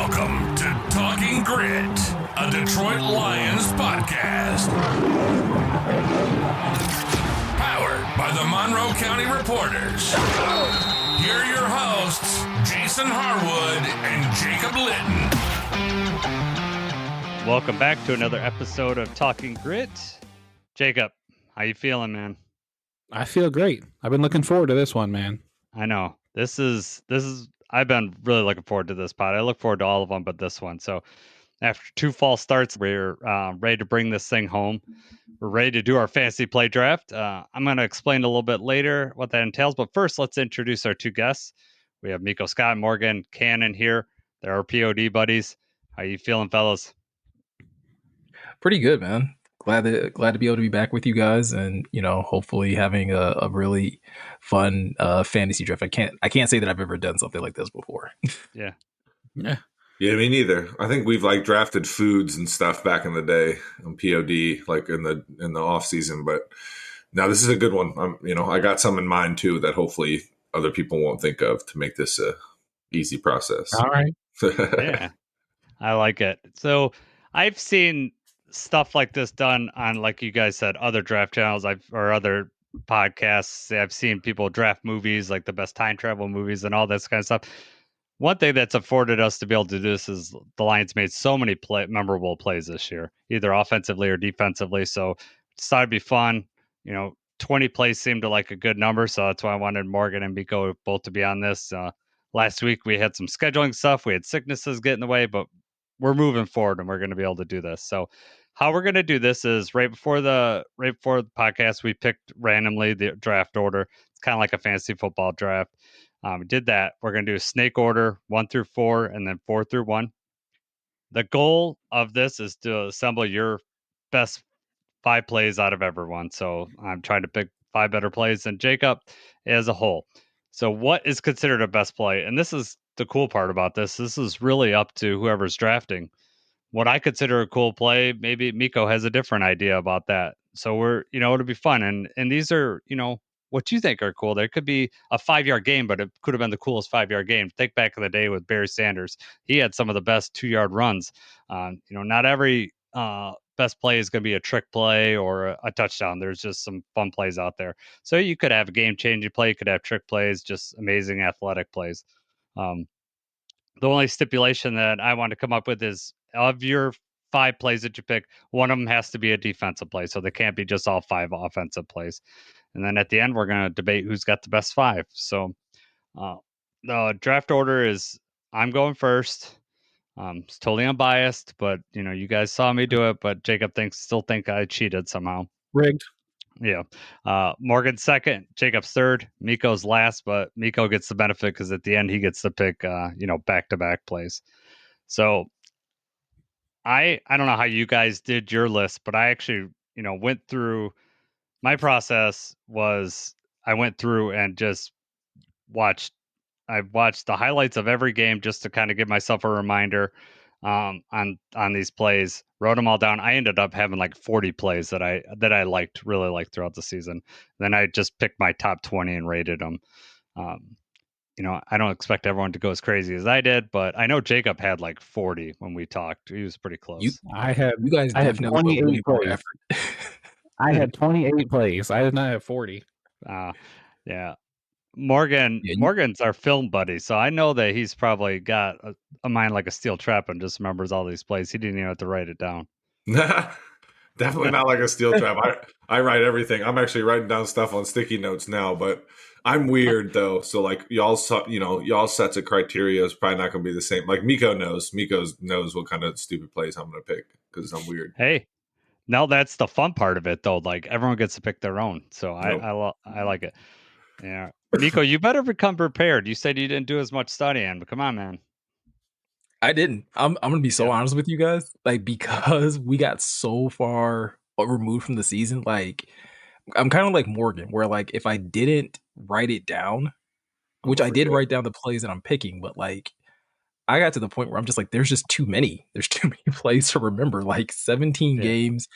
Welcome to Talking Grit, a Detroit Lions podcast. Powered by the Monroe County Reporters. Here are your hosts, Jason Harwood and Jacob Litton. Welcome back to another episode of Talking Grit. Jacob, how you feeling, man? I feel great. I've been looking forward to this one, man. I know. This is I've been really looking forward to this pod. I look forward to all of them, but this one. So after two false starts, we're ready to bring this thing home. We're ready to do our fantasy play draft. I'm going to explain a little bit later what that entails, but first let's introduce our two guests. We have Meko, Scott, and Morgan Cannon here. They're our POD buddies. How you feeling, fellas? Pretty good, man. Glad to be able to be back with you guys, and hopefully having a really fun fantasy draft. I can't say that I've ever done something like this before. Yeah, me neither. I think we've drafted foods and stuff back in the day on POD, like in the off season. But now this is a good one. I got some in mind too that hopefully other people won't think of to make this a easy process. All right. yeah, I like it. So I've seen stuff like this done on, like you guys said, other draft channels or other podcasts. I've seen people draft movies, like the best time travel movies and all this kind of stuff. One thing that's afforded us to be able to do this is the Lions made so many memorable plays this year, either offensively or defensively. So it's thought it'd be fun. 20 plays seemed to like a good number. So that's why I wanted Morgan and Meko both to be on this. Last week we had some scheduling stuff. We had sicknesses get in the way, but we're moving forward and we're going to be able to do this. So how we're going to do this is right before the podcast, we picked randomly the draft order. It's kind of like a fantasy football draft. We did that. We're going to do a snake order 1 through 4 and then 4 through 1. The goal of this is to assemble your best 5 plays out of everyone. So I'm trying to pick 5 better plays than Jacob as a whole. So what is considered a best play? And this is the cool part about this. This is really up to whoever's drafting. What I consider a cool play, maybe Meko has a different idea about that. So we're, it'll be fun. And these are, what you think are cool. There could be a 5-yard game, but it could have been the coolest 5-yard game. Think back in the day with Barry Sanders. He had some of the best 2-yard runs. Not every best play is going to be a trick play or a touchdown. There's just some fun plays out there. So you could have a game-changing play. You could have trick plays, just amazing athletic plays. The only stipulation that I want to come up with is of your 5 plays that you pick, one of them has to be a defensive play. So they can't be just all 5 offensive plays. And then at the end, we're going to debate who's got the best 5. So the draft order is I'm going first. It's totally unbiased, but you guys saw me do it, but Jacob still think I cheated somehow. Rigged. Yeah. Morgan's second, Jacob's third, Meko's last, but Meko gets the benefit because at the end he gets to pick back-to-back plays. So I don't know how you guys did your list, but I actually, went through. My process was I went through and just watched the highlights of every game just to kind of give myself a reminder on these plays, wrote them all down. I ended up having like 40 plays that I really liked throughout the season. Then I just picked my top 20 and rated them. I don't expect everyone to go as crazy as I did, but I know Jacob had like 40 when we talked. He was pretty close. I had 28 plays. I had 28 plays. I did not have 40. Yeah. Morgan's our film buddy, so I know that he's probably got a mind like a steel trap and just remembers all these plays. He didn't even have to write it down. Definitely not like a steel trap. I write everything. I'm actually writing down stuff on sticky notes now, but I'm weird though. So like y'all's sets of criteria is probably not going to be the same. Like Meko knows what kind of stupid plays I'm going to pick because I'm weird. Hey, now that's the fun part of it though. Like everyone gets to pick their own. So Nope. I like it. Yeah. Meko, you better become prepared. You said you didn't do as much studying, but come on, man. I didn't. I'm gonna be so honest with you guys, because we got so far removed from the season. I'm kind of like Morgan, where if I didn't write it down, which I did write down the plays that I'm picking, but I got to the point where I'm just there's just too many. There's too many plays to remember. 17 games,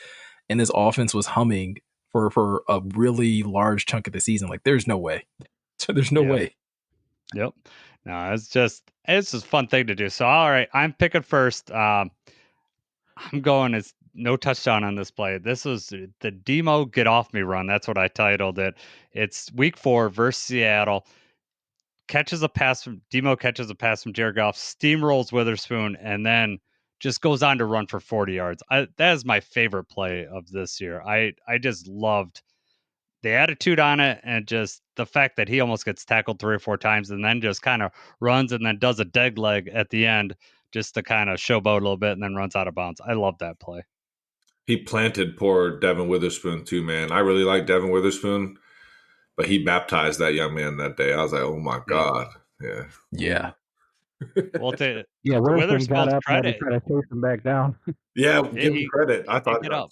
and this offense was humming for a really large chunk of the season. There's no way. So there's no way. Yep. No, it's just a fun thing to do. So all right, I'm picking first. I'm going as no touchdown on this play. This was the Demo get off me run. That's what I titled it. It's week 4 versus Seattle. Demo catches a pass from Jared Goff, steamrolls Witherspoon, and then just goes on to run for 40 yards. That is my favorite play of this year. I just loved the attitude on it, and just the fact that he almost gets tackled 3 or 4 times and then just kind of runs and then does a dead leg at the end just to kind of showboat a little bit and then runs out of bounds. I love that play. He planted poor Devin Witherspoon too, man. I really like Devin Witherspoon, but he baptized that young man that day. I was like, oh my God. Yeah. Well, Witherspoon got up and credit. tried to chase him back down. Yeah, give him credit. I thought it up.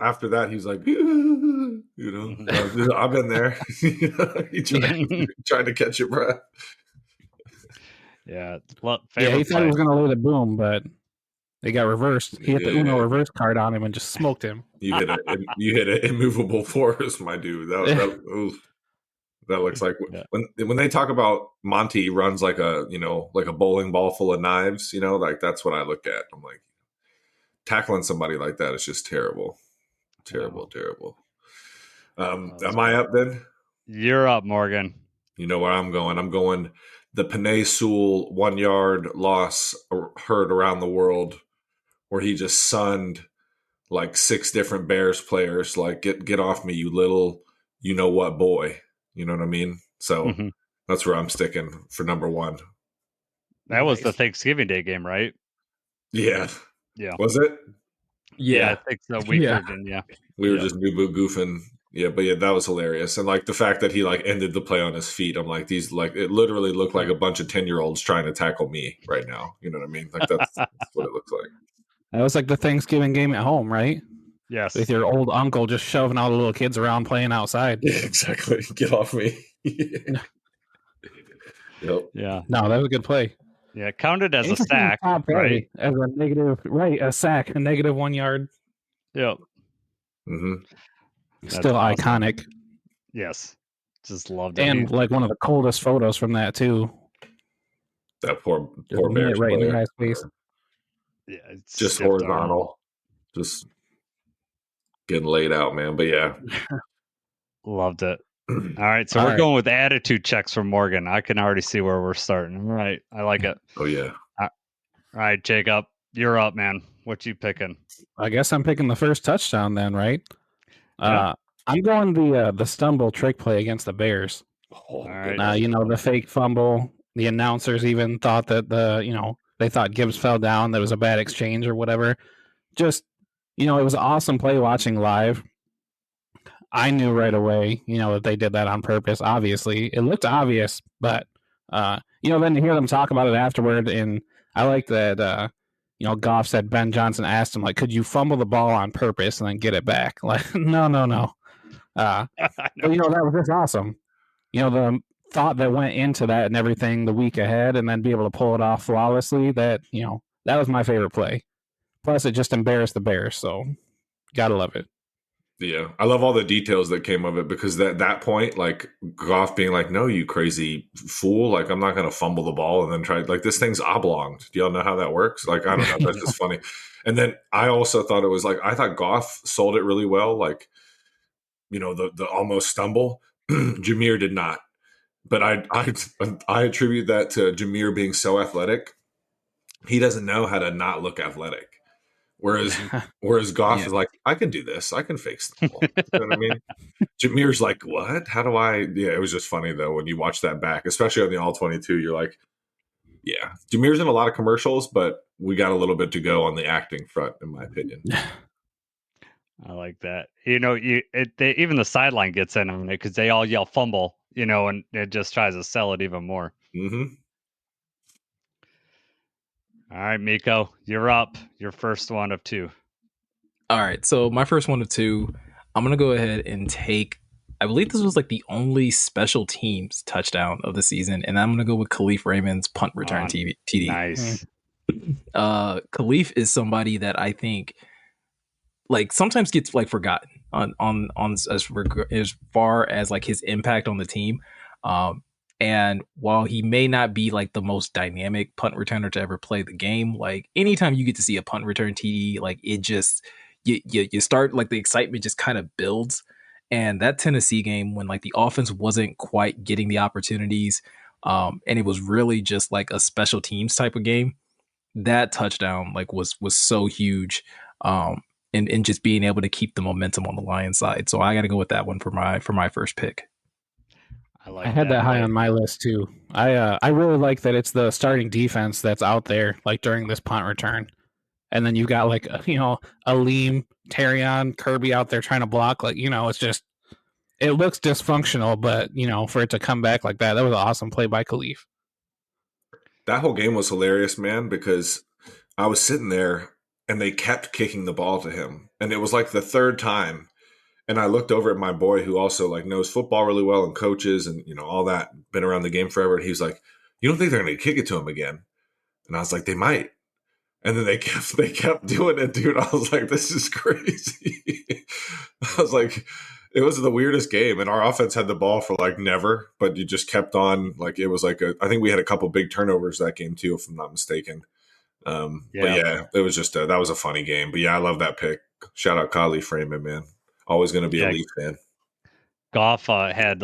After that, he's like, I've been there. He tried to catch your breath. Yeah, he thought he was going to load a boom, but they got reversed. He hit the Uno reverse card on him and just smoked him. You hit an immovable force, my dude. That looks like when they talk about Monty runs like a bowling ball full of knives. Like that's what I look at. I'm like, tackling somebody like that is just terrible. Terrible. Am I up then? You're up, Morgan. You know where I'm going. I'm going the Panay Sewell 1 yard loss heard around the world, where he just sunned like 6 different Bears players. Like, get off me, you little, you know what boy. You know what I mean? So that's where I'm sticking for number 1. That was the Thanksgiving Day game, right? Yeah. Yeah. Was it? Yeah, I think so. We were just goofing. Yeah, but that was hilarious. And like the fact that he like ended the play on his feet, I'm like, these like it literally looked like a bunch of 10-year-olds trying to tackle me right now. You know what I mean? Like that's what it looks like. That was like the Thanksgiving game at home, right? Yes. With your old uncle just shoving all the little kids around playing outside. Yeah, exactly. Get off me. Yep. Yeah. No, that was a good play. Yeah, counted as a sack, right? As a negative, right? A sack, a negative 1 yard. Yep. Still iconic. Yes, just loved it. And like one of the coldest photos from that too. That poor Bears right player. in the guy's face. Yeah, it's just horizontal, just getting laid out, man. But yeah, loved it. All right, so we're going with attitude checks from Morgan. I can already see where we're starting. All right, I like it. Oh yeah. All right, Jacob, you're up, man. What you picking? I guess I'm picking the first touchdown then, right? Yeah. I'm going the stumble trick play against the Bears. All right. The fake fumble. The announcers even thought that they thought Gibbs fell down. That was a bad exchange or whatever. Just, it was an awesome play watching live. I knew right away, that they did that on purpose. Obviously, it looked obvious, but then to hear them talk about it afterward, and I like that. Goff said Ben Johnson asked him, like, could you fumble the ball on purpose and then get it back? Like, no. But that was just awesome. The thought that went into that and everything the week ahead, and then be able to pull it off flawlessly. That that was my favorite play. Plus, it just embarrassed the Bears, so gotta love it. Yeah, I love all the details that came of it, because that point, like Goff being like, no, you crazy fool, like I'm not going to fumble the ball and then try, like this thing's oblonged. Do y'all know how that works? Like, I don't know. That's just funny. And then I also thought it was like, I thought Goff sold it really well. Like, the almost stumble. Jameer did not. But I attribute that to Jameer being so athletic. He doesn't know how to not look athletic. Whereas Goff is like, I can do this. I can fake stumble. You know what I mean? Jameer's like, what? How do I? Yeah, it was just funny though when you watch that back, especially on the All 22. You're like, yeah, Jameer's in a lot of commercials, but we got a little bit to go on the acting front, in my opinion. I like that. Even the sideline gets in on it because they all yell fumble, and it just tries to sell it even more. Mm-hmm. All right, Meko, you're up. Your first one of 2. All right, so my first one of 2, I'm going to go ahead and take, I believe this was like the only special teams touchdown of the season, and I'm going to go with Khalif Raymond's punt return TD. Nice. Khalif is somebody that I think like sometimes gets like forgotten on as far as like his impact on the team. And while he may not be like the most dynamic punt returner to ever play the game, like anytime you get to see a punt return TD, like it just you start like the excitement just kind of builds. And that Tennessee game, when like the offense wasn't quite getting the opportunities, and it was really just like a special teams type of game, that touchdown like was so huge. And just being able to keep the momentum on the Lions side. So I got to go with that one for my first pick. I had that high on my list too. I really like that it's the starting defense that's out there like during this punt return, and then you got like Aleem, Terrion, Kirby out there trying to block. Like it's just it looks dysfunctional, but for it to come back like that was an awesome play by Khalif. That whole game was hilarious, man, because I was sitting there and they kept kicking the ball to him, and it was like the third time. And I looked over at my boy who also like knows football really well and coaches and all that, been around the game forever. And he was like, "You don't think they're going to kick it to him again?" And I was like, "They might." And then they kept doing it, dude. I was like, "This is crazy." I was like, it was the weirdest game, and our offense had the ball for like never, but you just kept on. Like it was like I think we had a couple big turnovers that game too, if I'm not mistaken. But yeah, it was just that was a funny game. But yeah, I love that pick. Shout out Kali Freeman, man. Always going to be a Leaf fan. Goff had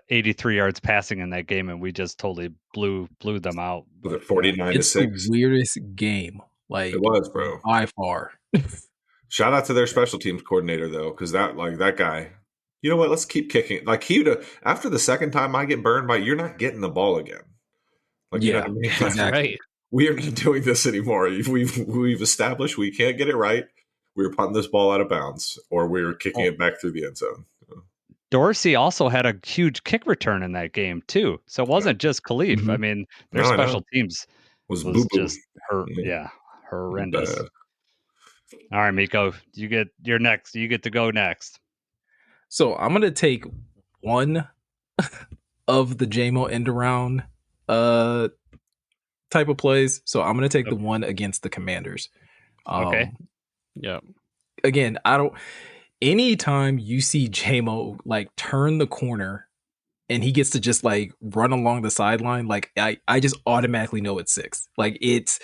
83 yards passing in that game, and we just totally blew them out. Was it 49-6? It's the weirdest game. Like it was, bro, by far. Shout out to their special teams coordinator though, because that guy. You know what? Let's keep kicking. Like after the second time I get burned by, you're not getting the ball again. Like you know what I mean? Exactly. Right. We are not doing this anymore. We've established we can't get it right. We're punting this ball out of bounds, or we're kicking it back through the end zone. Dorsey also had a huge kick return in that game too, so it wasn't just Khalif. Mm-hmm. I mean, their special teams was just horrendous. Bad. All right, Meko, you're next. You get to go next. So I'm gonna take one of the JMO end around type of plays. So I'm gonna take the one against the Commanders. Okay. Yeah. Again, anytime you see JMO like turn the corner and he gets to just like run along the sideline, like I just automatically know it's 6. Like it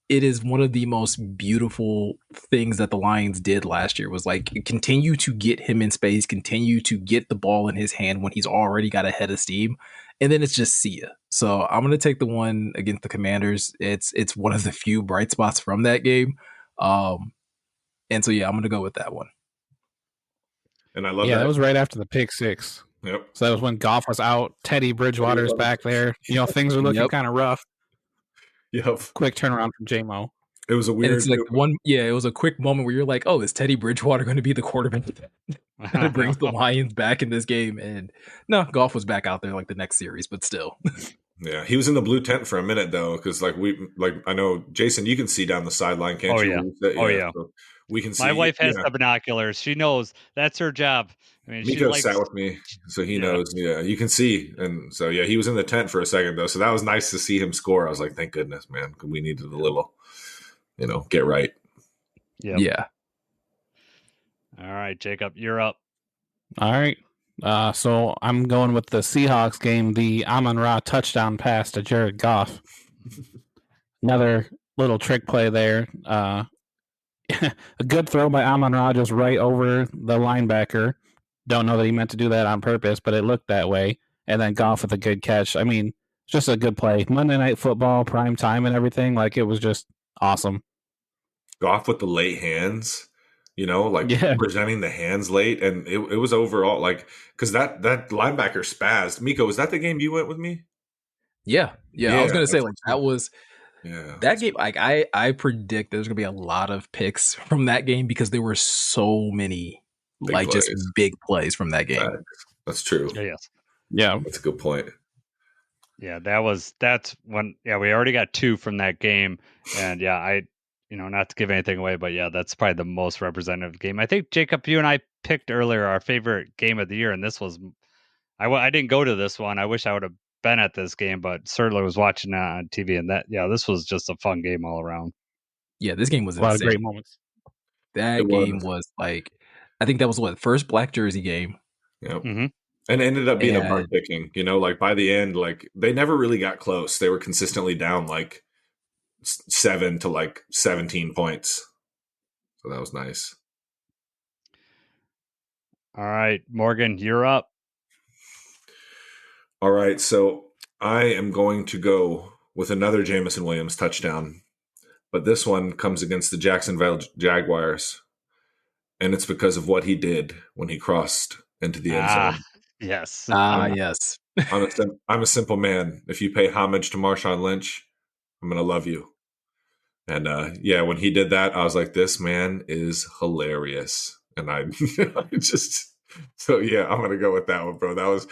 is one of the most beautiful things that the Lions did last year was like continue to get him in space, continue to get the ball in his hand when he's already got a head of steam. And then it's just see ya. So I'm going to take the one against the Commanders. It's one of the few bright spots from that game. And so, yeah, I'm going to go with that one. And I love that was right after the pick 6. Yep. So that was when Goff was out. Teddy Bridgewater's back there. Things are looking kind of rough. Yep. Quick turnaround from JMO. It was a weird. And it's like it was a quick moment where you're like, oh, is Teddy Bridgewater going to be the quarterback that brings the Lions back in this game? And no, Goff was back out there like the next series, but still. Yeah, he was in the blue tent for a minute though, because I know Jason, you can see down the sideline, can't you? Yeah. So we can see. My wife has the binoculars. She knows that's her job. I mean, Meko sat with me, so he knows. Yeah, you can see, and so yeah, he was in the tent for a second though, so that was nice to see him score. I was like, thank goodness, man, because we needed a little, get right. Yeah. All right, Jacob, you're up. All right. So I'm going with the Seahawks game, the Amon-Ra touchdown pass to Jared Goff. Another little trick play there. A good throw by Amon-Ra just right over the linebacker. Don't know that he meant to do that on purpose, but it looked that way. And then Goff with a good catch. I mean, just a good play. Monday Night Football, prime time and everything. Like, it was just awesome. Goff with the late hands. Presenting the hands late, and it was overall because that linebacker spazzed. Meko, was that the game you went with me? Yeah. I was gonna say that was that game. Like I predict there's gonna be a lot of picks from that game because there were so many just big plays from that game. That's true. Yes. Yeah, that's a good point. Yeah, that's when. Yeah, we already got 2 from that game, and I. Not to give anything away, but yeah, that's probably the most representative game. I think, Jacob, you and I picked earlier our favorite game of the year, and this was, I didn't go to this one. I wish I would have been at this game, but certainly was watching that on TV, and this was just a fun game all around. Yeah, this game was a lot of great moments. That game was like, I think that was first black jersey game. Yep. Mm-hmm. And it ended up being a butt And kicking, like by the end, like they never really got close. They were consistently down like 7 to like 17 points. So that was nice. All right, Morgan, you're up. All right. So I am going to go with another Jamison Williams touchdown, but this one comes against the Jacksonville Jaguars. And it's because of what he did when he crossed into the end zone. Yes. yes. I'm a simple man. If you pay homage to Marshawn Lynch, I'm going to love you. And when he did that, I was like, this man is hilarious. And I just, so yeah, I'm going to go with that one, bro. That was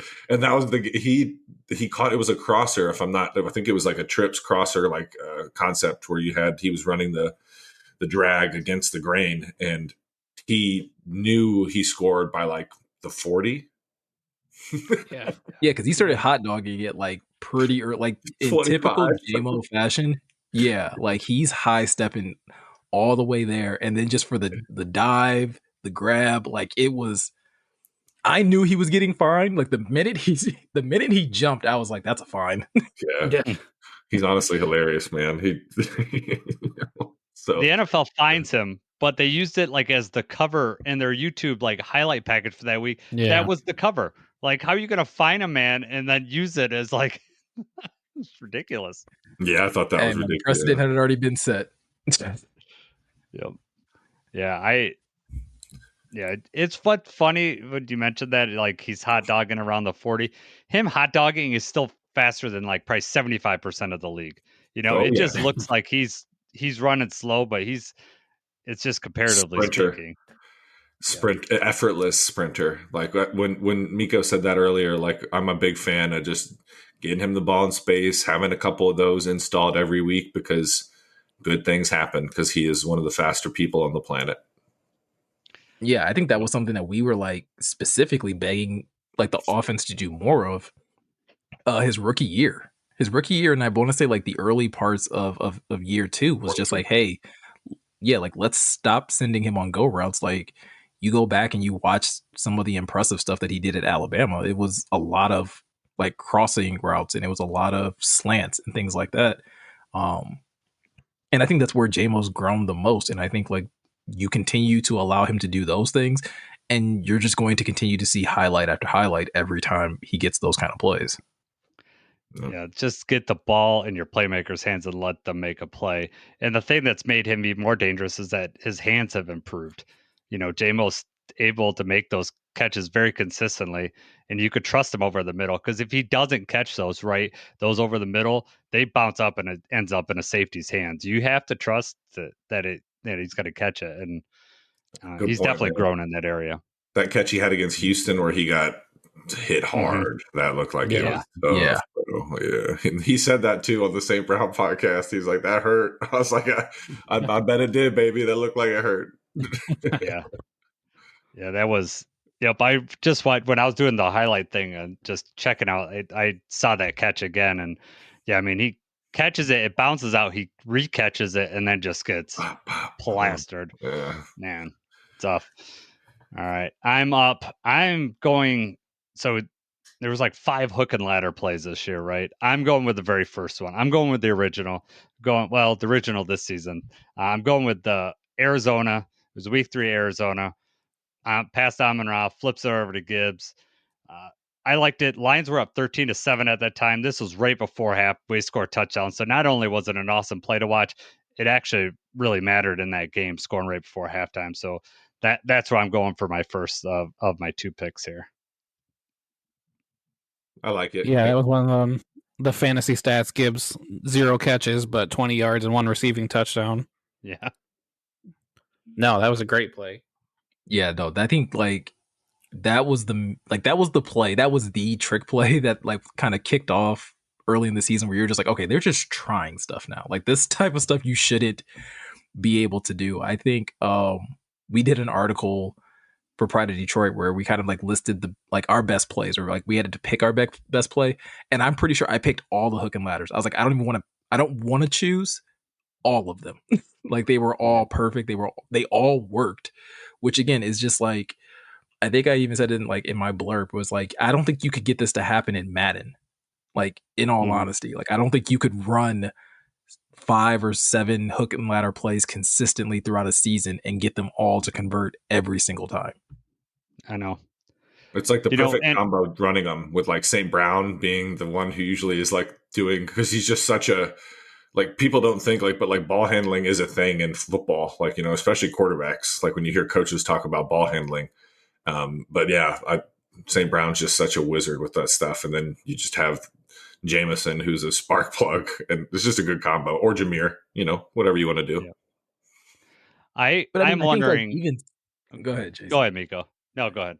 he caught, it was a crosser. I think it was like a trips crosser, like concept where he was running the drag against the grain, and he knew he scored by like the 40. Yeah. Yeah, because he started hot dogging it like pretty early, like in 25. typical JMO fashion. Yeah, like he's high stepping all the way there, and then just for the dive, the grab, like it was. I knew he was getting fined. Like the minute he jumped, I was like, "That's a fine." Yeah. He's honestly hilarious, man. So The NFL finds him, but they used it like as the cover in their YouTube like highlight package for that week. Yeah. That was the cover. Like, how are you going to find a man and then use it as like it's ridiculous. Yeah, I thought that was And the ridiculous. precedent had already been set. Yep. Yeah, it's funny when you mentioned that, like he's hot dogging around the 40. Him hot dogging is still faster than like probably 75% of the league. It just looks like he's running slow, but it's just comparatively speaking. Effortless sprinter. Like when Meko said that earlier, like I'm a big fan of just getting him the ball in space, having a couple of those installed every week because good things happen because he is one of the faster people on the planet. Yeah, I think that was something that we were like specifically begging like the offense to do more of his rookie year. And I want to say like the early parts of year 2 was just like, hey, yeah, like let's stop sending him on go routes. Like you go back and you watch some of the impressive stuff that he did at Alabama. It was a lot of like crossing routes and it was a lot of slants and things like that. And I think that's where JMO's grown the most. And I think like you continue to allow him to do those things and you're just going to continue to see highlight after highlight every time he gets those kind of plays. Yeah, just get the ball in your playmakers' hands and let them make a play. And the thing that's made him even more dangerous is that his hands have improved. JMO's able to make those catches very consistently, and you could trust him over the middle. Because if he doesn't catch those those over the middle, they bounce up and it ends up in a safety's hands. You have to trust that he's going to catch it, and he's definitely grown in that area. That catch he had against Houston where he got hit hard. That looked like it was tough. Yeah. And he said that too on the St. Brown podcast. He's like, that hurt. I was like, I bet it did, baby. That looked like it hurt. Yeah, that was. Yep, I just when I was doing the highlight thing and just checking out, I saw that catch again, and yeah, I mean he catches it, it bounces out, he recatches it, and then just gets plastered. Yeah. Man, tough. All right, I'm up. I'm going. So there was like 5 hook and ladder plays this year, right? I'm going with the very first one. I'm going with the original. The original this season. I'm going with the Arizona. It was week 3 Arizona. Passed Amon-Ra, flips it over to Gibbs. I liked it. Lions were up 13-7 at that time. This was right before half. We scored touchdowns. So not only was it an awesome play to watch, it actually really mattered in that game, scoring right before halftime. So that's where I'm going for my first of my 2 picks here. I like it. Yeah, that was one of them. The fantasy stats. Gibbs 0 catches, but 20 yards and 1 receiving touchdown. Yeah. No, that was a great play. Yeah, no, I think like that was the play. That was the trick play that like kind of kicked off early in the season where you're just like, okay, they're just trying stuff now. Like this type of stuff you shouldn't be able to do. I think we did an article for Pride of Detroit where we kind of like listed our best plays, or like we had to pick our best play. And I'm pretty sure I picked all the hook and ladders. I was like, I don't want to choose all of them. Like they were all perfect. They all worked, which again is just like, I think I even said it in my blurb was like, I don't think you could get this to happen in Madden. Like, in all honesty, like I don't think you could run 5 or 7 hook and ladder plays consistently throughout a season and get them all to convert every single time. I know. It's like the perfect and combo running them with like St. Brown being the one who usually is like doing, because he's just such a, like people don't think like, but like ball handling is a thing in football, like, you know, especially quarterbacks, like when you hear coaches talk about ball handling. But yeah, St. Brown's just such a wizard with that stuff. And then you just have Jameson, who's a spark plug, and it's just a good combo. Or Jameer, you know, whatever you want to do. Yeah. But I I'm think, wondering. like, even go ahead, Jason. Go ahead, Meko. No, go ahead.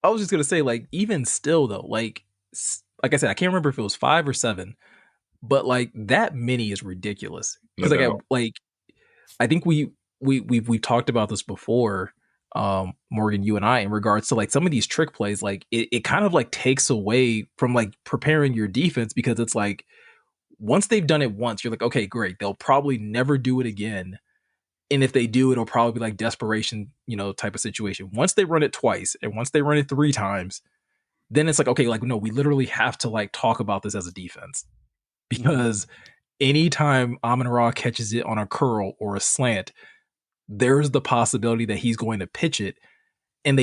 I was just gonna say, like, even still though, like I said, I can't remember if it was 5 or 7, but like that many is ridiculous. Because I think we've talked about this before, Morgan, you and I, in regards to like some of these trick plays, like it kind of like takes away from like preparing your defense, because it's like once they've done it once, you're like, okay, great, they'll probably never do it again. And if they do, it'll probably be like desperation, type of situation. Once they run it twice and once they run it 3 times, then it's like, okay, like, no, we literally have to like talk about this as a defense, because anytime Amon-Ra catches it on a curl or a slant, there's the possibility that he's going to pitch it. And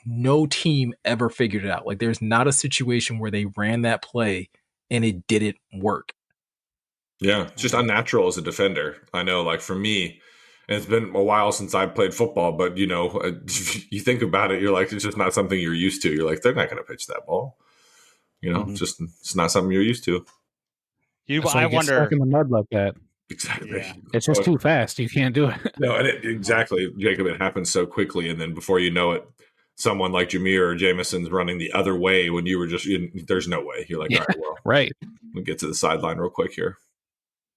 no team ever figured it out. Like, there's not a situation where they ran that play and it didn't work. Yeah, it's just unnatural as a defender. I know, like for me, and it's been a while since I played football, but you you think about it, you're like, it's just not something you're used to. You're like, they're not going to pitch that ball. It's not something you're used to. I wonder. Stuck in the mud like that. Exactly. Yeah. It's just too fast. You can't do it. No, and exactly, Jacob. It happens so quickly, and then before you know it, someone like Jameer or Jameson's running the other way when you were just. There's no way. You're like, all right, well, right. We'll get to the sideline real quick here.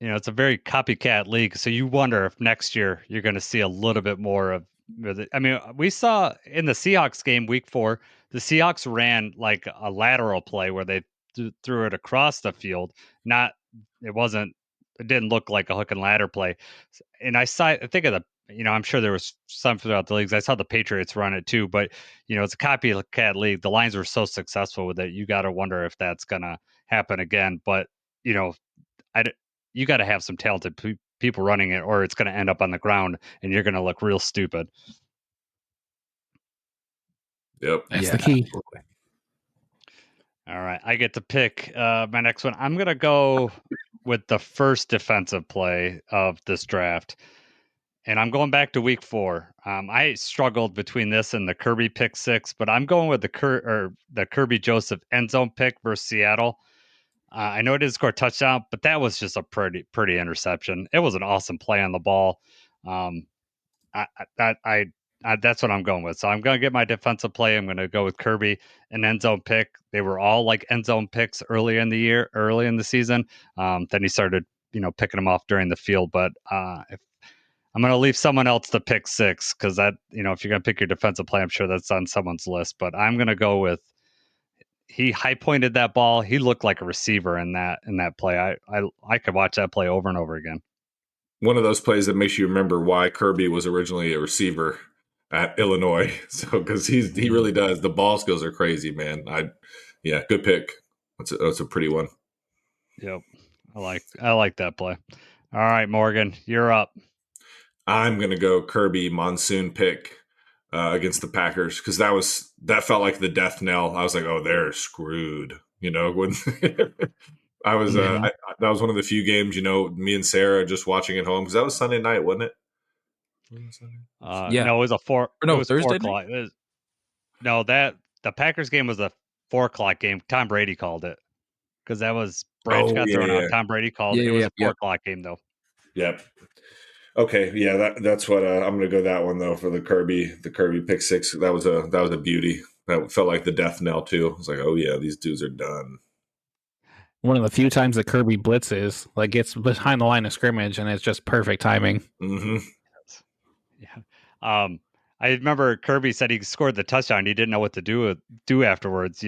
It's a very copycat league, so you wonder if next year you're going to see a little bit more of it. I mean, we saw in the Seahawks game week 4, the Seahawks ran like a lateral play where they threw it across the field. It didn't look like a hook and ladder play. And I think of I'm sure there was some throughout the leagues. I saw the Patriots run it too, but it's a copycat league. The Lions were so successful with it. You got to wonder if that's going to happen again. But, you got to have some talented people running it, or it's going to end up on the ground and you're going to look real stupid. Yep. That's the key. Absolutely. All right. I get to pick my next one. I'm going to go with the first defensive play of this draft. And I'm going back to week 4. I struggled between this and the Kirby pick 6, but I'm going with the Kirby Joseph end zone pick versus Seattle. I know it didn't score a touchdown, but that was just a pretty interception. It was an awesome play on the ball. That's what I'm going with. So I'm going to get my defensive play. I'm going to go with Kirby, an end zone pick. They were all like end zone picks early in the season. Then he started, picking them off during the field. But if I'm going to leave someone else to pick 6, because that, if you're going to pick your defensive play, I'm sure that's on someone's list. But I'm going to go with. He high pointed that ball. He looked like a receiver in that play. I could watch that play over and over again. One of those plays that makes you remember why Kirby was originally a receiver at Illinois. So because he really does. The ball skills are crazy, man. Good pick. That's a pretty one. Yep, I like that play. All right, Morgan, you're up. I'm gonna go Kirby monsoon pick. Against the Packers, because that felt like the death knell. I was like, oh, they're screwed. When I was that was one of the few games, me and Sarah just watching at home, because that was Sunday night, wasn't it? Yeah. No, it was a 4. No, it was Thursday 4 o'clock. The Packers game was a 4 o'clock game. Tom Brady called it, because that was Branch got thrown out. Tom Brady called it. It was a 4 o'clock game though. Yep. Okay, yeah, that's what I'm going to go that one though for the Kirby pick 6. That was a beauty. That felt like the death knell too. I was like, oh yeah, these dudes are done. One of the few times that Kirby blitzes, like gets behind the line of scrimmage, and it's just perfect timing. Mm-hmm. Yeah. I remember Kirby said he scored the touchdown. He didn't know what to do afterwards.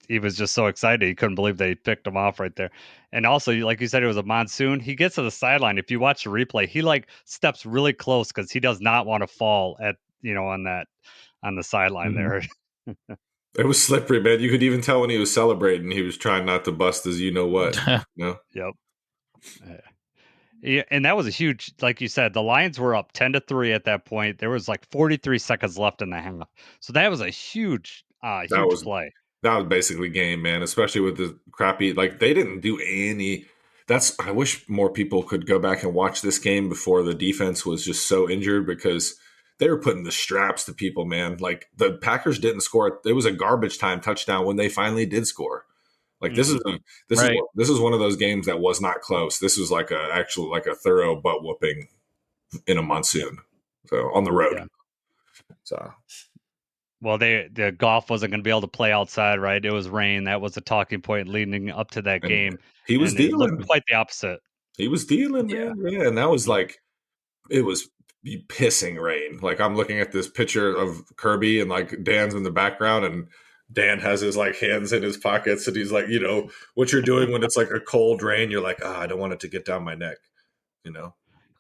He was just so excited. He couldn't believe they picked him off right there. And also, like you said, it was a monsoon. He gets to the sideline. If you watch the replay, he like steps really close because he does not want to fall on on the sideline there. It was slippery, man. You could even tell when he was celebrating, he was trying not to bust his what. Yep. Yeah, and that was a huge, like you said, the Lions were up 10-3 at that point. There was like 43 seconds left in the half. So that was a huge play. That was basically game, man, especially with the crappy, like they didn't do any. I wish more people could go back and watch this game before the defense was just so injured, because they were putting the straps to people, man. Like the Packers didn't score. It was a garbage time touchdown when they finally did score. Like this is one of those games that was not close. This was like a thorough butt whooping in a monsoon. So on the road. Yeah. So well, the golf wasn't going to be able to play outside, right? It was rain. That was the talking point leading up to that game. He was dealing. It looked quite the opposite. He was dealing, man. Yeah, and that was like it was pissing rain. Like I'm looking at this picture of Kirby and like Dan's in the background, and Dan has his like hands in his pockets, and he's like, what you're doing when it's like a cold rain, you're like, I don't want it to get down my neck,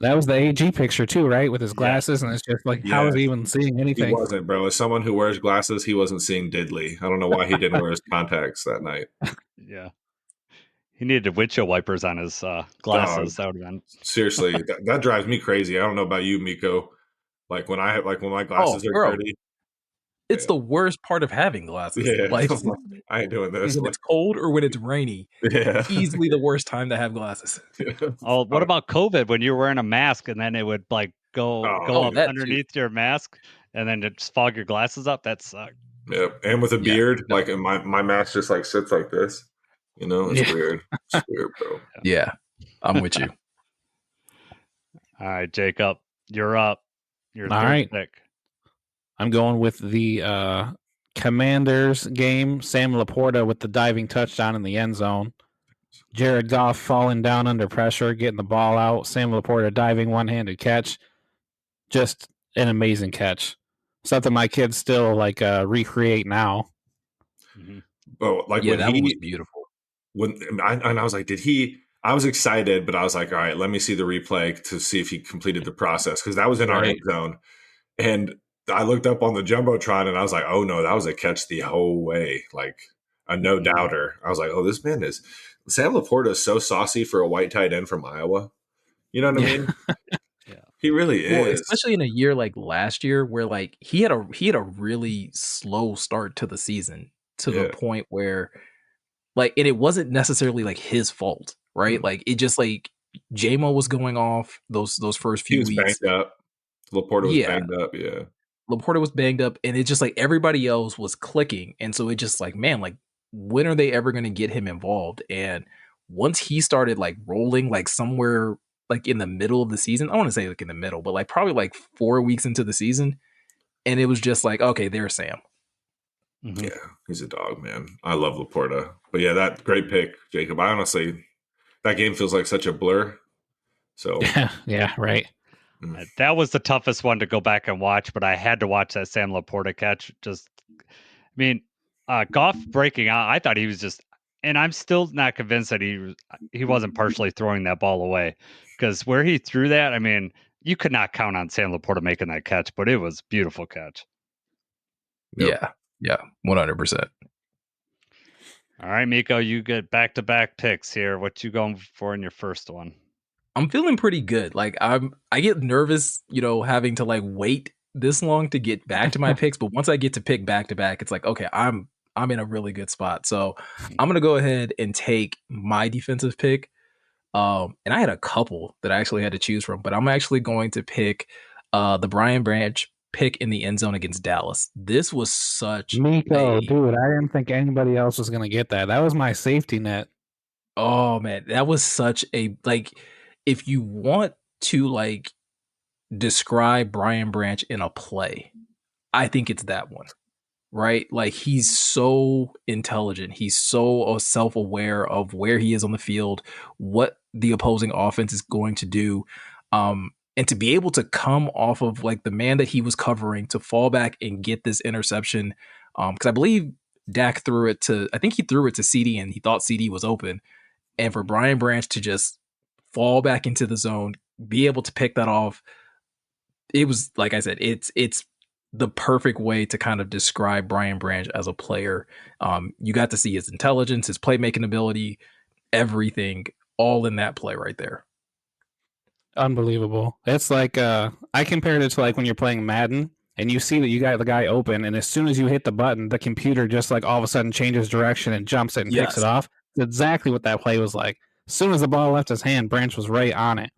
That was the AG picture too, right? With his glasses, and it's just like, how is he even seeing anything? He wasn't, bro. As someone who wears glasses, he wasn't seeing diddly. I don't know why he didn't wear his contacts that night. Yeah. He needed windshield wipers on his glasses. That would have been seriously. that drives me crazy. I don't know about you, Meko. Like when my glasses are dirty. It's the worst part of having glasses. Yeah. Like I ain't doing this. When it's cold or when it's rainy. Yeah. Easily the worst time to have glasses. Oh, what about COVID when you were wearing a mask and then it would like go up underneath your mask and then it just fog your glasses up? That sucked. Yep. And with a beard, like my mask just like sits like this. It's weird. It's weird, bro. Yeah. I'm with you. All right, Jacob, you're up. You're all right. Pick. I'm going with the Commanders game. Sam Laporta with the diving touchdown in the end zone. Jared Goff falling down under pressure, getting the ball out. Sam Laporta diving one-handed catch. Just an amazing catch. Something my kids still like recreate now. Mm-hmm. Oh, like that one was beautiful. I was like, I was excited, but I was like, all right, let me see the replay to see if he completed the process, because that was in our end zone. And I looked up on the Jumbotron and I was like, oh no, that was a catch the whole way. Like a no doubter. I was like, oh, this man Sam Laporta is so saucy for a white tight end from Iowa. You know what I mean? Yeah. He really is. Especially in a year like last year where like he had a really slow start to the season to the point where like, and it wasn't necessarily like his fault, right? Like it just like JMO was going off those first few weeks. Banged up. Laporta was banged up, yeah. Laporta was banged up, and it just like everybody else was clicking, and so it just like, man, like when are they ever going to get him involved? And once he started like rolling, like somewhere like in the middle of the season, I want to say like in the middle, but like probably like 4 weeks into the season, and it was just like, okay, there's Sam. Mm-hmm. Yeah, he's a dog, man. I love Laporta, but yeah, that great pick, Jacob. I honestly, that game feels like such a blur. So yeah, right. That was the toughest one to go back and watch, but I had to watch that Sam Laporta catch. Goff breaking out, I thought he was just, and I'm still not convinced that he wasn't partially throwing that ball away, because where he threw that, I mean, you could not count on Sam Laporta making that catch, but it was a beautiful catch. Yep. Yeah, 100%. All right, Meko, you get back-to-back picks here. What you going for in your first one? I'm feeling pretty good. Like I get nervous, having to like wait this long to get back to my picks, but once I get to pick back to back, it's like, okay, I'm in a really good spot. So I'm gonna go ahead and take my defensive pick. And I had a couple that I actually had to choose from, but I'm actually going to pick the Brian Branch pick in the end zone against Dallas. This was such Meko, dude. I didn't think anybody else was gonna get that. That was my safety net. Oh man, that was such a like. If you want to like describe Brian Branch in a play, I think it's that one, right? Like he's so intelligent. He's so self-aware of where he is on the field, what the opposing offense is going to do. And to be able to come off of like the man that he was covering to fall back and get this interception. Because I believe Dak threw it to CD and he thought CD was open. And for Brian Branch to just fall back into the zone, be able to pick that off. It was, like I said, it's the perfect way to kind of describe Brian Branch as a player. You got to see his intelligence, his playmaking ability, everything, all in that play right there. Unbelievable. It's like I compared it to like when you're playing Madden and you see that you got the guy open, and as soon as you hit the button, the computer just like all of a sudden changes direction and jumps it and picks it off. It's exactly what that play was like. As soon as the ball left his hand, Branch was right on it.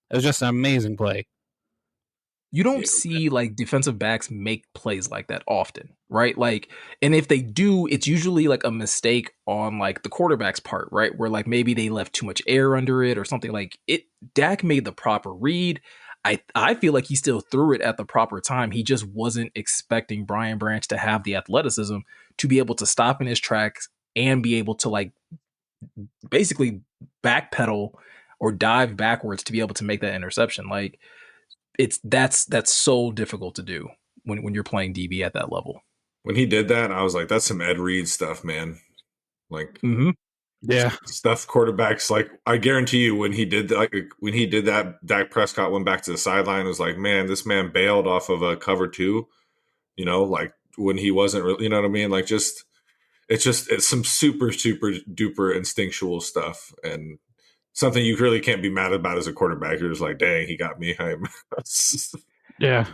It was just an amazing play. You don't see like defensive backs make plays like that often, right? Like, and if they do, it's usually like a mistake on like the quarterback's part, right? Where like maybe they left too much air under it or something like it. Dak made the proper read. I feel like he still threw it at the proper time. He just wasn't expecting Brian Branch to have the athleticism to be able to stop in his tracks and be able to like basically backpedal or dive backwards to be able to make that interception. Like, that's so difficult to do when you're playing DB at that level. When he did that, I was like, that's some Ed Reed stuff, man. Like, yeah, stuff quarterbacks like. I guarantee you, when he did that, Dak Prescott went back to the sideline. Was like, man, this man bailed off of a cover 2. You know, like when he wasn't really, you know what I mean? Like, it's some super duper instinctual stuff and something you really can't be mad about as a quarterback. You're just like, dang, he got me. yeah.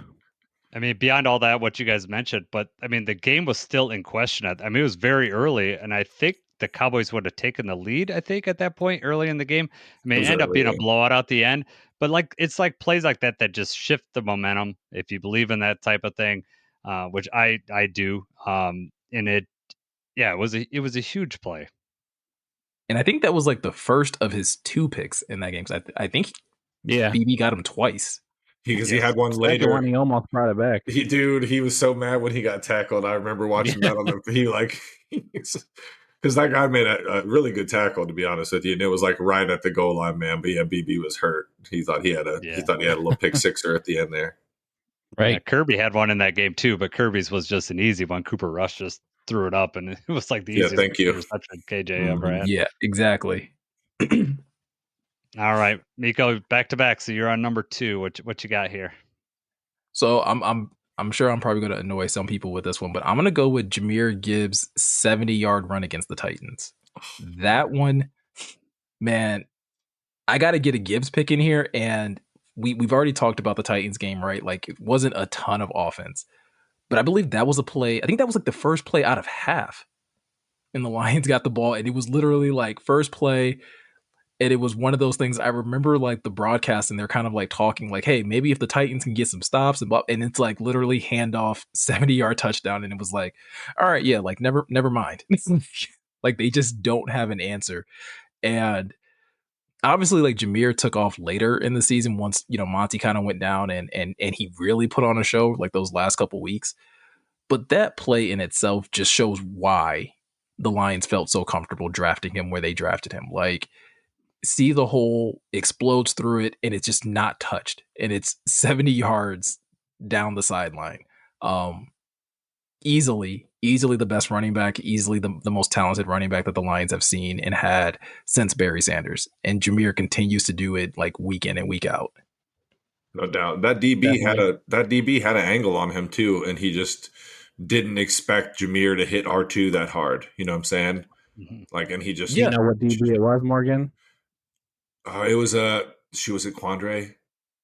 I mean, beyond all that, what you guys mentioned, but I mean, the game was still in question. I mean, it was very early, and I think the Cowboys would have taken the lead, I think, at that point early in the game. I mean, it ended up being a blowout at the end, but like it's like plays like that just shift the momentum if you believe in that type of thing, which I do. And it was a huge play. And I think that was like the first of his 2 picks in that game. I think BB got him twice. Because he had one later. One, he almost brought it back. He was so mad when he got tackled. I remember watching that on the. Because that guy made a really good tackle, to be honest with you, and it was like right at the goal line, man. But yeah, BB was hurt. He thought he had a little pick sixer at the end there. Right. Yeah, Kirby had one in that game too, but Kirby's was just an easy one. Cooper Rush just threw it up, and it was like the easiest interception KJ ever had. Yeah, exactly. All right, Meko, back to back. So you're on number 2. What you got here? So I'm sure I'm probably going to annoy some people with this one, but I'm going to go with Jahmyr Gibbs' 70-yard run against the Titans. That one, man, I got to get a Gibbs pick in here, and we've already talked about the Titans game, right? Like, it wasn't a ton of offense, but I believe that was a play. I think that was like the first play out of half, and the Lions got the ball, and it was literally like first play. And it was one of those things I remember, like the broadcast, and they're kind of like talking like, hey, maybe if the Titans can get some stops and it's like literally handoff 70-yard touchdown. And it was like, all right, yeah, like never mind. Like they just don't have an answer. And obviously like Jahmyr took off later in the season once, Monty kind of went down and he really put on a show like those last couple weeks. But that play in itself just shows why the Lions felt so comfortable drafting him where they drafted him. Like, see the hole, explodes through it, and it's just not touched. And it's 70 yards down the sideline. Easily the best running back, easily the most talented running back that the Lions have seen and had since Barry Sanders. And Jahmyr continues to do it like week in and week out. No doubt. That DB had an angle on him too, and he just didn't expect Jahmyr to hit R2 that hard. You know what I'm saying? Mm-hmm. Like, and he just You know what DB it was, Morgan? It was was it Quandre?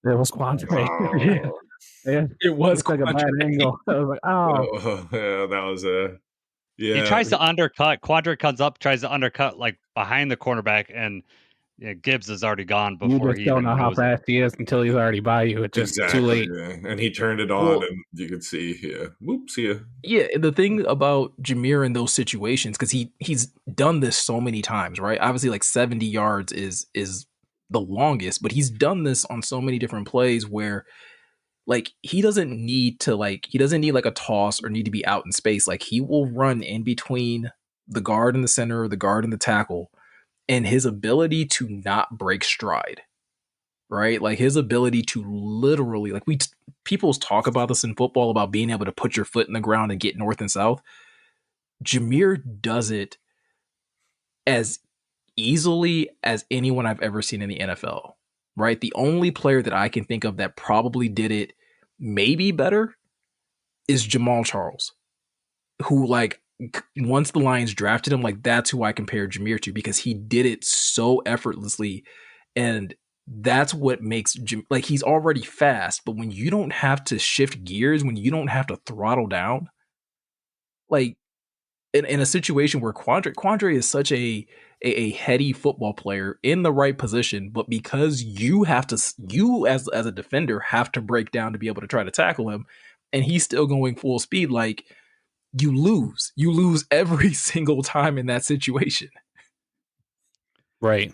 It was Quandre. Oh. Yeah. It was like a bad angle. I was like, yeah, that was yeah. He tries to undercut. Quandre comes up, tries to undercut like behind the cornerback, and Gibbs is already gone before you just don't know how fast he is until he's already by you. It's just too late. Yeah. And he turned it on, and you could see, whoops, see ya. Yeah, the thing about Jahmyr in those situations, because he's done this so many times, right? Obviously, like 70 yards is the longest, but he's done this on so many different plays where like he doesn't need like a toss or need to be out in space. Like he will run in between the guard in the center, the guard and the tackle, and his ability to not break stride, right? Like his ability to literally, like people talk about this in football about being able to put your foot in the ground and get north and south. Jahmyr does it as easily as anyone I've ever seen in the NFL, right? The only player that I can think of that probably did it maybe better is Jamal Charles, who like once the Lions drafted him, like that's who I compare Jameer to because he did it so effortlessly, and that's what makes like he's already fast, but when you don't have to shift gears, when you don't have to throttle down, like in a situation where Quandre is such a heady football player in the right position, but because you have to, you as a defender have to break down to be able to try to tackle him, and he's still going full speed, like you lose every single time in that situation. Right.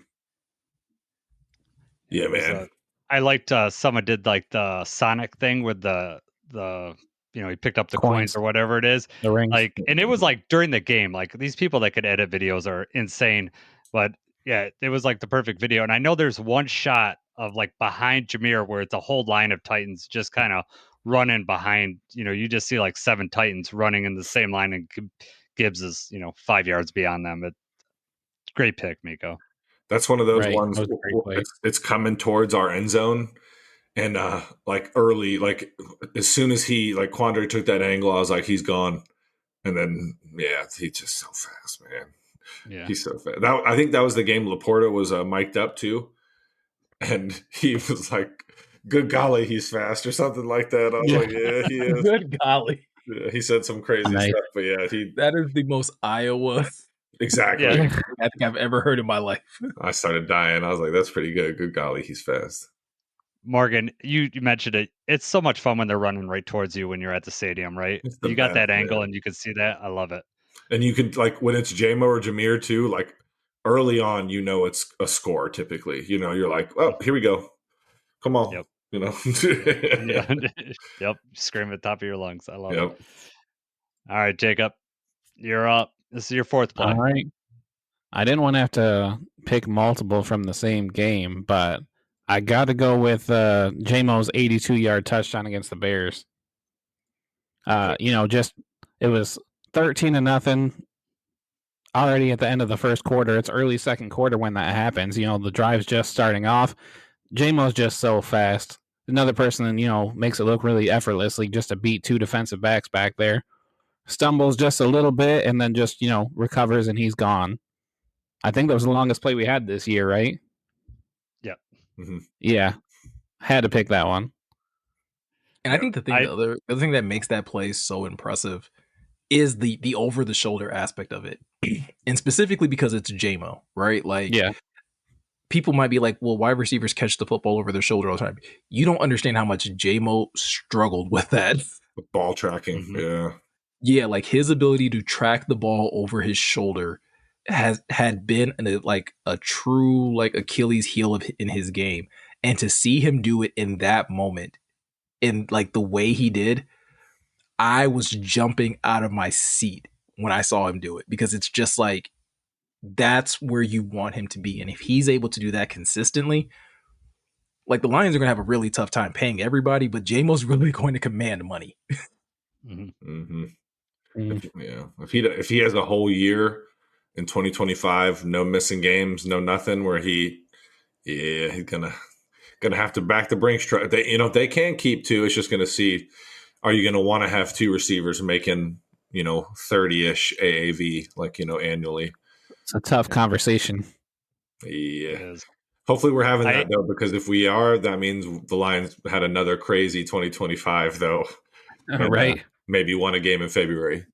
Yeah, It was, man. I liked someone did like the Sonic thing with the he picked up the coins or whatever it is. The rings. Like, and it was like during the game. Like these people that could edit videos are insane. But yeah, it was like the perfect video. And I know there's one shot of like behind Jameer where it's a whole line of Titans just kind of running behind. You just see like 7 Titans running in the same line, and Gibbs is 5 yards beyond them. Great pick, Meko. That's one of those Right. ones. That was a great play. It's coming towards our end zone, and like early, like as soon as he like Quandre took that angle, I was like, he's gone. And then he's just so fast, man. Yeah. He's so fast. I think that was the game Laporta was mic'd up too, and he was like, "Good golly, he's fast" or something like that. I was like, "Yeah, he is." Good golly. Yeah, he said some crazy Nice. stuff, but yeah, he That is the most Iowa exactly. Yeah. I think I've ever heard in my life. I started dying. I was like, "That's pretty good." Good golly, he's fast. Morgan, you mentioned it. It's so much fun when they're running right towards you when you're at the stadium, right? It's the You got that best, angle man. and you can see that. I love it. And you could like when it's JMO or Jameer too, like early on, it's a score typically. You're like, "Oh, here we go. Come on." Yep. Yeah. Yep. Scream at the top of your lungs. I love it. Yep. All right, Jacob, you're up. This is your 4th play. All right. I didn't want to have to pick multiple from the same game, but I got to go with JMO's 82-yard touchdown against the Bears. It was 13-0 already at the end of the first quarter. It's early second quarter when that happens. The drive's just starting off. JMO's just so fast. Another person, makes it look really effortlessly just to beat 2 defensive backs back there. Stumbles just a little bit and then just, recovers and he's gone. I think that was the longest play we had this year, right? Yep. Mm-hmm. Yeah. Had to pick that one. And I think the other thing that makes that play so impressive is the over the shoulder aspect of it. And specifically because it's JMO, right? Like people might be like, well, wide receivers catch the football over their shoulder all the time. You don't understand how much JMO struggled with that. The ball tracking. Mm-hmm. Yeah. Yeah, like his ability to track the ball over his shoulder had been a true like Achilles heel in his game. And to see him do it in that moment, in like the way he did, I was jumping out of my seat when I saw him do it, because it's just like, that's where you want him to be. And if he's able to do that consistently, like the Lions are going to have a really tough time paying everybody, but JMO's really going to command money. Mm-hmm. Mm-hmm. If he has a whole year in 2025, no missing games, no nothing, where he's gonna have to back the Brinks truck. They can't keep 2. It's just gonna see, are you gonna want to have 2 receivers making 30-ish AAV annually? It's a tough conversation. Yeah. Hopefully we're having that though, because if we are, that means the Lions had another crazy 2025 though. And, right. Maybe won a game in February.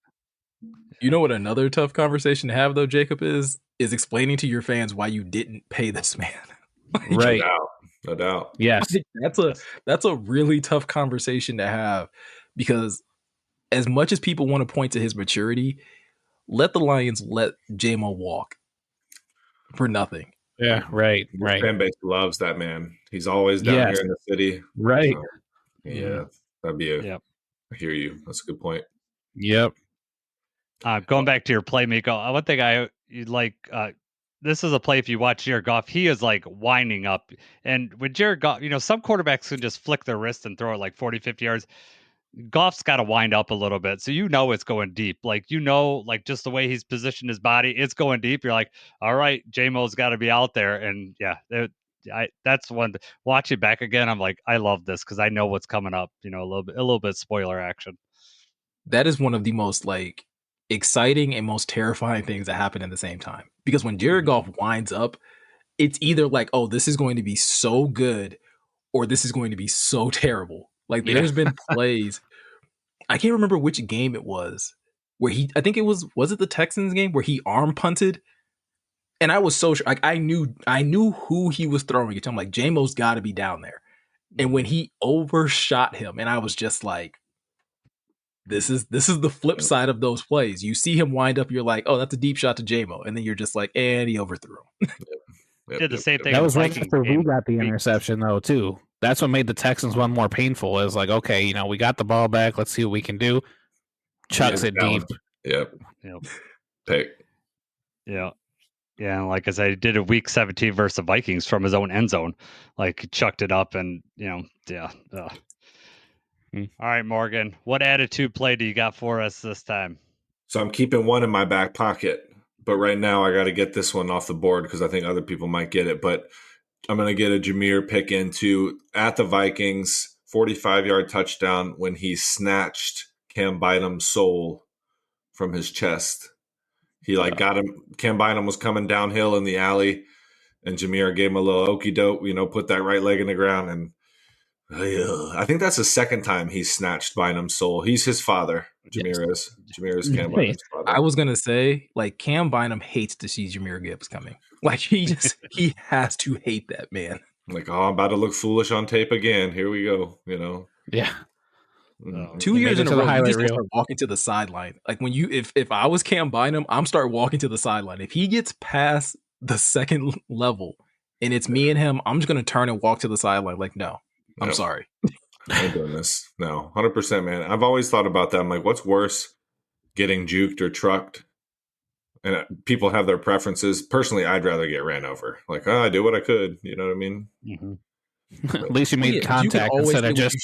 You know what another tough conversation to have though, Jacob, is explaining to your fans why you didn't pay this man. Right. No doubt. Yes. That's a really tough conversation to have, because as much as people want to point to his maturity, let the Lions let JMO walk for nothing. Yeah, right. The fan base loves that man. He's always down here in the city. Right. So, that'd be I hear you. That's a good point. Yep. Going back to your play, Meko, one thing you like, this is a play, if you watch Jared Goff, he is like winding up. And with Jared Goff, some quarterbacks can just flick their wrist and throw it like 40, 50 yards. Goff's got to wind up a little bit. So it's going deep. Like, like just the way he's positioned his body, it's going deep. You're like, all right, JMO's got to be out there. And that's one. Watch it back again. I'm like, I love this because I know what's coming up. A little bit spoiler action. that is one of the most like exciting and most terrifying things that happen at the same time. Because when Jared Goff winds up, it's either like, oh, this is going to be so good, or this is going to be so terrible. Like Yeah. there's been plays, I can't remember which game it was, where I think it was it the Texans game where he arm punted, and I was so sure, like I knew who he was throwing it to. I'm like, J-Mo's got to be down there. And when he overshot him, and I was just like, this is the flip side of those plays. You see him wind up, you're like, oh, that's a deep shot to J-Mo, and then you're just like, and he overthrew him. Did the same thing. That in was the right Vikings after we game. got the interception, though, too. That's what made the Texans one more painful. It was like, okay, we got the ball back. Let's see what we can do. Chucks it deep. Yep. Pick. Yeah. Yeah, and like I said, he did a week 17 versus the Vikings from his own end zone. Like he chucked it up and, yeah. All right, Morgan, what attitude play do you got for us this time? So I'm keeping one in my back pocket, but right now I got to get this one off the board because I think other people might get it. But I'm going to get a Jameer pick into at the Vikings 45-yard touchdown when he snatched Cam Bynum's soul from his chest. He got him. Cam Bynum was coming downhill in the alley, and Jameer gave him a little okey doke, put that right leg in the ground. And I think that's the second time he snatched Bynum's soul. He's his father. Jameer is Cam Bynum's father. I was gonna say, like, Cam Bynum hates to see Jameer Gibbs coming. Like he has to hate that man. Like, oh, I'm about to look foolish on tape again. Here we go. Yeah. 2 years in a row, you just start walking to the sideline. Like when if I was Cam Bynum, I'm start walking to the sideline. If he gets past the second level and it's me and him, I'm just gonna turn and walk to the sideline. Like, no, I'm sorry. I'm doing this. No, 100%, man. I've always thought about that. I'm like, what's worse, getting juked or trucked? And people have their preferences. Personally, I'd rather get ran over. Like, I did what I could. You know what I mean? Mm-hmm. At least you made contact instead of just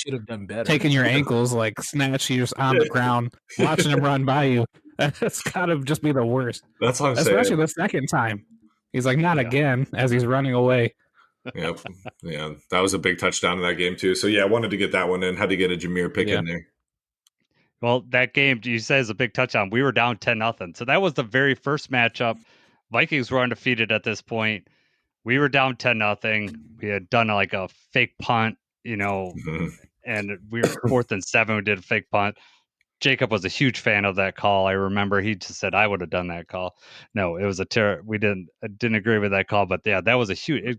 taking your ankles, like snatch you on the ground, watching him run by you. That's gotta just be the worst. That's what I'm saying. Especially the second time. He's like, not again, as he's running away. Yep. Yeah, that was a big touchdown in that game too. So yeah, I wanted to get that one in. Had to get a Jameer pick in there. Well, that game you say is a big touchdown. We were down 10-0, so that was the very first matchup. Vikings were undefeated at this point. We were down 10-0. We had done like a fake punt, and we were 4th and 7. We did a fake punt. Jacob was a huge fan of that call. I remember he just said I would have done that call. No, it was a we didn't agree with that call, but yeah, that was a huge.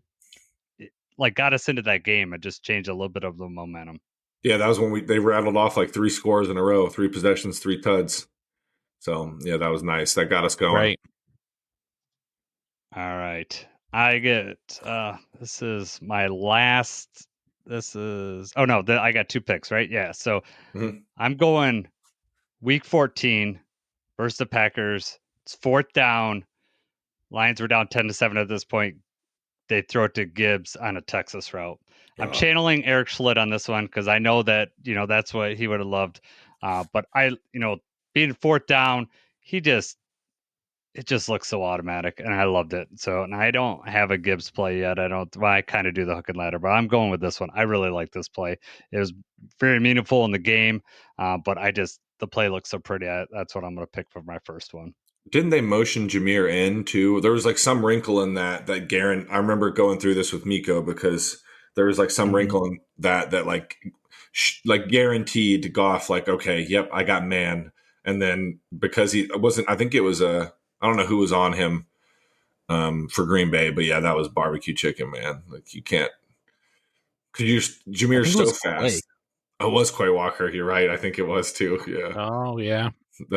It got us into that game. It just changed a little bit of the momentum. Yeah, that was when they rattled off like 3 scores in a row, 3 possessions, 3 tuds. So yeah, that was nice. That got us going. Right. All right. I get this is my last. I got 2 picks, right? Yeah. So I'm going week 14 versus the Packers. It's 4th down. Lions were down 10-7 at this point. They throw it to Gibbs on a Texas route. I'm channeling Eric Schlitt on this one because I know that that's what he would have loved. But being 4th down, it just looks so automatic, and I loved it. So, and I don't have a Gibbs play yet. I kind of do the hook and ladder, but I'm going with this one. I really like this play. It was very meaningful in the game, but the play looks so pretty. That's what I'm going to pick for my first one. Didn't they motion Jameer in too? There was like some wrinkle in that Garen. I remember going through this with Meko because there was like some wrinkle in that like guaranteed Goff, like, okay, yep, I got man. And then because he wasn't, I think it was I don't know who was on him for Green Bay, but yeah, that was barbecue chicken, man. Like you can't, because Jameer's so fast. Oh, it was Quay Walker. You're right. I think it was too. Yeah. Oh yeah.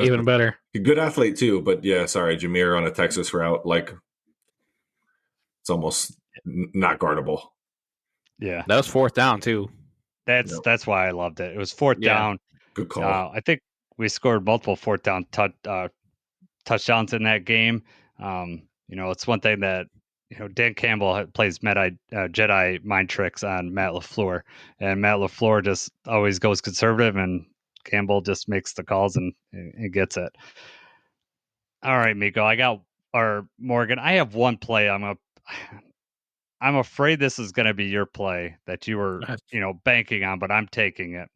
Even better. Good athlete too, but yeah, sorry, Jameer on a Texas route, like it's almost not guardable. Yeah, that was 4th down too. That's why I loved it. It was 4th down. Good call. I think we scored multiple 4th down touchdowns in that game. It's one thing that Dan Campbell plays Jedi mind tricks on Matt LaFleur, and Matt LaFleur just always goes conservative, and Campbell just makes the calls and gets it. All right, Meko, Morgan, I have one play. I'm afraid this is going to be your play that you were, banking on, but I'm taking it.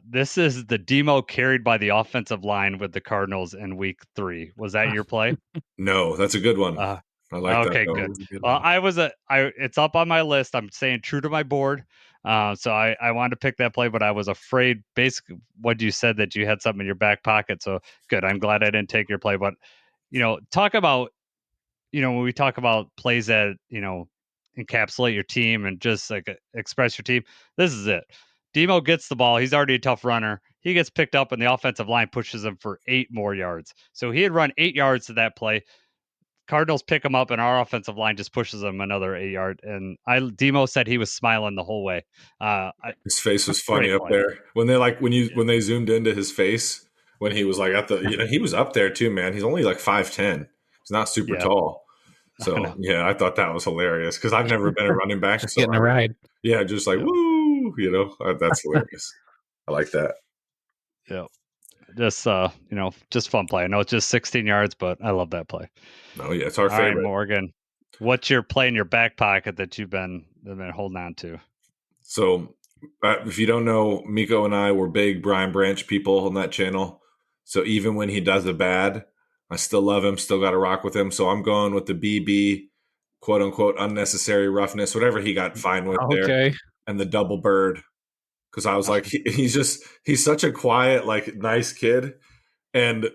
This is the demo carried by the offensive line with the Cardinals in Week 3. Was that your play? No, that's a good one. Uh, I like okay, that. good. was a good Well, one. it's up on my list. I'm staying true to my board. So I wanted to pick that play, but I was afraid, basically, what you said, that you had something in your back pocket. So good. I'm glad I didn't take your play. But talk about, when we talk about plays that encapsulate your team and just like express your team. This is it. Demo gets the ball. He's already a tough runner. He gets picked up, and the offensive line pushes him for 8 more yards. So he had run 8 yards to that play. Cardinals pick him up, and our offensive line just pushes him another 8 yard. And Demo said he was smiling the whole way. His face was funny Great up play. there when they when they zoomed into his face when he was like at the he was up there too, man. He's only like 5'10". He's not super Yeah. tall. I So know. yeah, I thought that was hilarious because I've never been a running back. Just So getting a ride. yeah, just like Yeah. woo, that's hilarious. I like that. Yeah. Just just fun play. I know it's just 16 yards, but I love that play. No, yeah, it's our All right, favorite. Morgan. What's your play in your back pocket that you've been holding on to? So if you don't know, Meko and I were big Brian Branch people on that channel. So even when he does a bad, I still love him, still got to rock with him. So I'm going with the BB, quote unquote, unnecessary roughness, whatever he got fine with there, Okay. and the double bird. Because I was like, he's such a quiet, like nice kid. And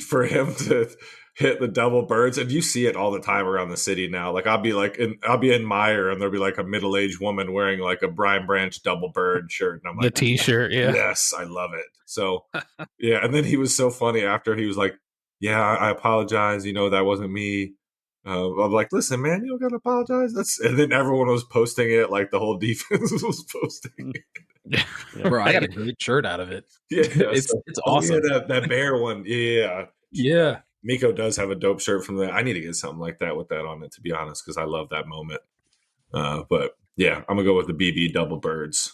for him to hit the double birds, and you see it all the time around the city now. Like I'll be in Meyer, and there'll be like a middle-aged woman wearing like a Brian Branch double bird shirt, and I'm The like, T-shirt, yeah. yes, I love it. So yeah, and then he was so funny after he was like, yeah, I apologize. That wasn't me. I'm like, listen, man, you don't gotta apologize. And then everyone was posting it, like the whole defense was posting it. Yeah. Bro, I got a great shirt out of it. Yeah, It's awesome. Yeah, that bear one. Yeah. Yeah. Meko does have a dope shirt from that. I need to get something like that with that on it, to be honest, because I love that moment. But yeah, I'm gonna go with the BB double birds.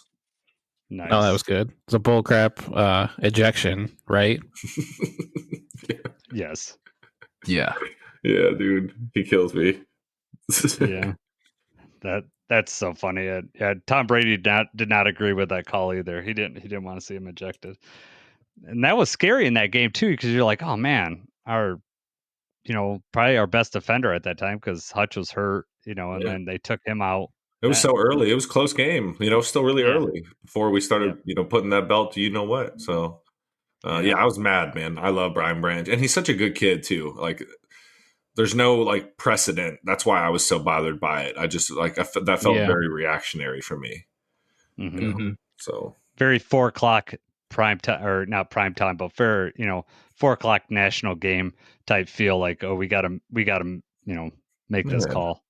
Nice. Oh, that was good. It's a bullcrap ejection, right? Yes. Yeah. Yeah, dude, he kills me. Yeah. That's so funny. Yeah, Tom Brady did not agree with that call either. He didn't want to see him ejected, and that was scary in that game too, because you're like, oh man, probably our best defender at that time, because Hutch was hurt, and then they took him out. It was so early. It was a close game. Still really early before we started. Putting that belt to what. So yeah, I was mad, man. I love Brian Branch, and he's such a good kid too. Like, there's no like precedent. That's why I was so bothered by it. I just that felt very reactionary for me. Mm-hmm. So very 4 o'clock prime time, or not prime time, but fair, 4 o'clock national game type feel. Like, oh, we got to make this call.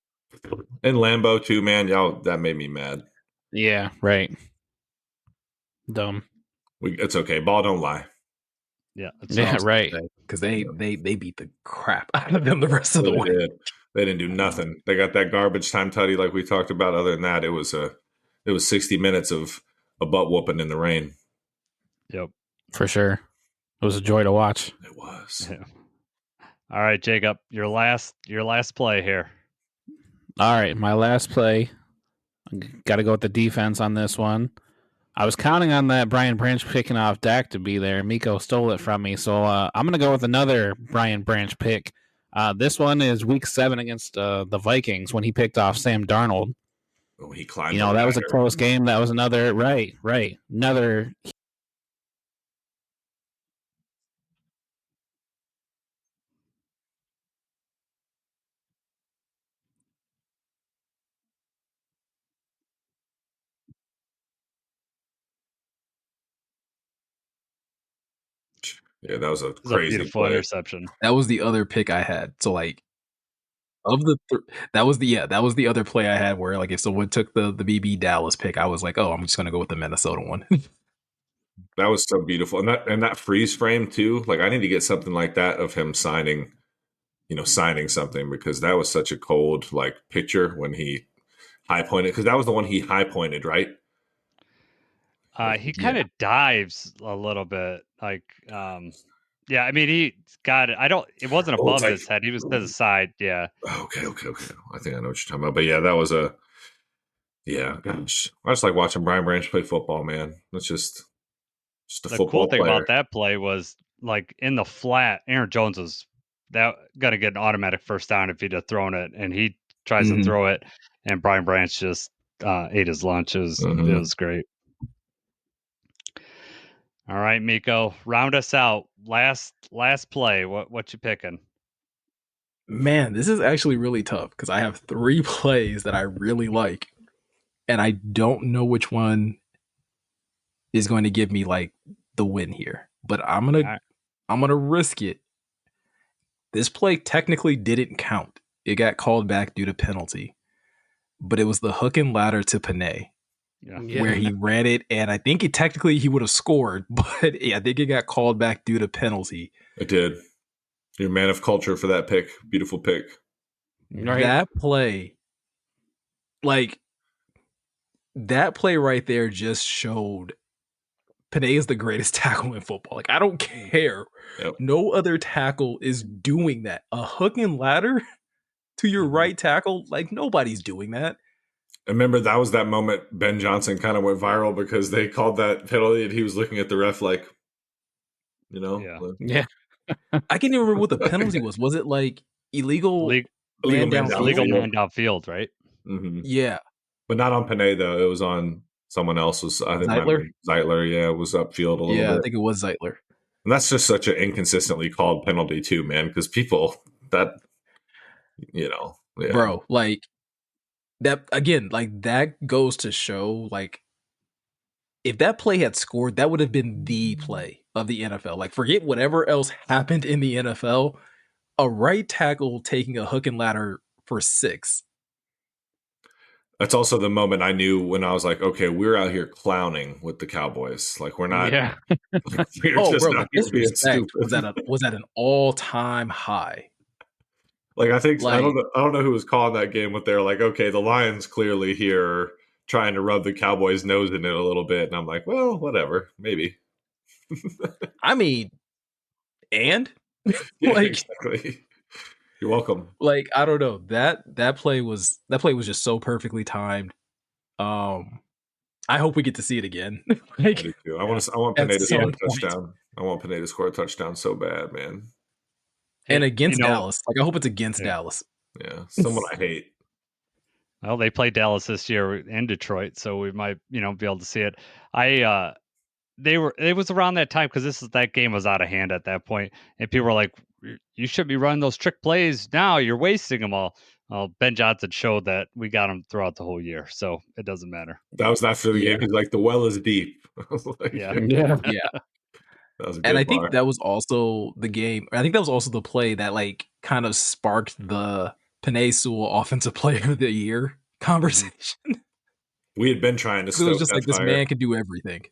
And Lambeau too, man. Y'all, that made me mad. Yeah, right. Dumb. It's okay. Ball don't lie. Yeah, right. Because they beat the crap out of them the rest of the way. They didn't do nothing. They got that garbage time tutty like we talked about. Other than that, it was 60 minutes of a butt whooping in the rain. Yep, for sure. It was a joy to watch. It was. Yeah. All right, Jacob, your last play here. All right, my last play. Got to go with the defense on this one. I was counting on that Brian Branch picking off Dak to be there. Meko stole it from me, so I'm going to go with another Brian Branch pick. This one is Week 7 against the Vikings when he picked off Sam Darnold. Oh, he climbed. That was a close game. That was another right. Another. Yeah, that was a crazy beautiful play. Interception. That was the other pick I had. So like, of the that was the other play I had where like if someone took the BB Dallas pick, I was like, oh, I'm just gonna go with the Minnesota one. That was so beautiful, and that freeze frame too. Like, I need to get something like that of him signing something, because that was such a cold like picture when he high pointed, because that was the one he high pointed, right? He kind of dives a little bit, like, yeah. I mean, he got it. It wasn't above his head. He was to the side. Yeah. Okay. I think I know what you're talking about. But yeah, that was gosh, I just like watching Brian Branch play football, man. It's just Just a The football cool thing player. about that play was like in the flat, Aaron Jones was that gonna get an automatic first down if he'd have thrown it, and he tries to throw it, and Brian Branch just ate his lunch. It was great. All right, Meko, round us out. Last play. What you picking? Man, this is actually really tough because I have 3 plays that I really like, and I don't know which one is going to give me like the win here. But I'm gonna risk it. This play technically didn't count. It got called back due to penalty, but it was the hook and ladder to Panay. Yeah. Where he ran it, and I think it technically he would have scored, but I think it got called back due to penalty. It did. You're a man of culture for that pick. Beautiful pick. Right. That play, like that play right there, just showed Panay is the greatest tackle in football. Like I don't care. Yep. No other tackle is doing that. A hook and ladder to your right tackle, like nobody's doing that. I remember that was that moment Ben Johnson kind of went viral because they called that penalty and he was looking at the ref like, Yeah. I can't even remember what the penalty was. Was it like illegal man illegal downfield? man downfield, right? Mm-hmm. Yeah. But not on Panay, though. It was on someone else's. I think Zeitler, yeah, it was upfield a little bit. I think it was Zeitler. And that's just such an inconsistently called penalty, too, man, because people, Bro, like, that, again, like, that goes to show, like, if that play had scored, that would have been the play of the NFL. Like, forget whatever else happened in the NFL. A right tackle taking a hook and ladder for 6. That's also the moment I knew when I was like, okay, we're out here clowning with the Cowboys. Like, we're not. Yeah. We're just bro, out the here being disrespect stupid. was at an all-time high. Like, I think, I don't know who was calling that game, but they're like, okay, the Lions clearly here are trying to rub the Cowboys' nose in it a little bit. And I'm like, well, whatever, maybe. I mean, and? Yeah, like, exactly. You're welcome. Like, I don't know. That play was just so perfectly timed. I hope we get to see it again. I do too. I want Panay to score a point. touchdown. I want Panay to score a touchdown so bad, man. And against Dallas. Like, I hope it's against Dallas. Yeah, someone I hate. Well, they play Dallas this year in Detroit, so we might, be able to see it. It was around that time because that game was out of hand at that point, and people were like, "You should be running those trick plays now. You're wasting them all." Well, Ben Johnson showed that we got him throughout the whole year, so it doesn't matter. That was after the game. He's like, "The well is deep." Like, yeah. That was a good and I think that was also the game. I think that was also the play that like kind of sparked the Panay Sewell Offensive Player of the Year conversation. We had been trying to. It was just like this man can do everything.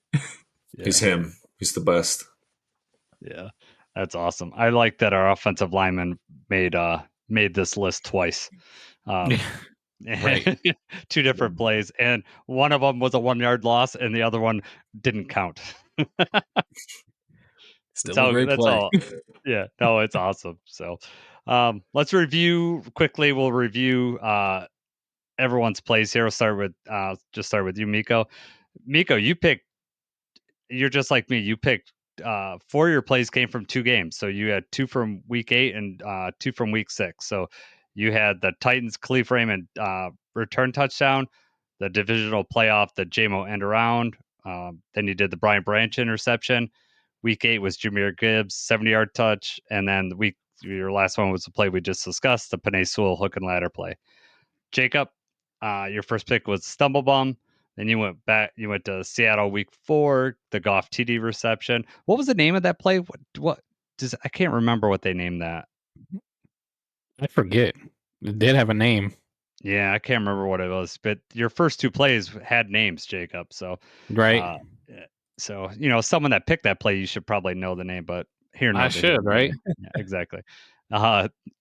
He's him. He's the best. Yeah, that's awesome. I like that our offensive lineman made this list twice. Right. 2 different plays, and one of them was a 1-yard loss, and the other one didn't count. Still a great play. All. Yeah, no, it's awesome. So, let's review quickly. We'll review everyone's plays here. We'll start with you, Meko. Meko, you picked. You're just like me. You picked 4 of your plays came from 2 games. So you had 2 from week 8 and 2 from week 6. So you had the Titans Khalif Raymond return touchdown, the divisional playoff, the JMO end around. Then you did the Brian Branch interception. Week 8 was Jameer Gibbs 70-yard touch, and then your last one was the play we just discussed, the Panay Sewell hook and ladder play. Jacob, your first pick was Stumble Bum. Then you went back. You went to Seattle week 4, the Goff TD reception. What was the name of that play? I can't remember what they named that. I forget. It did have a name. Yeah, I can't remember what it was. But your first 2 plays had names, Jacob. So right. So someone that picked that play, you should probably know the name. But here, I should, right? Yeah, exactly.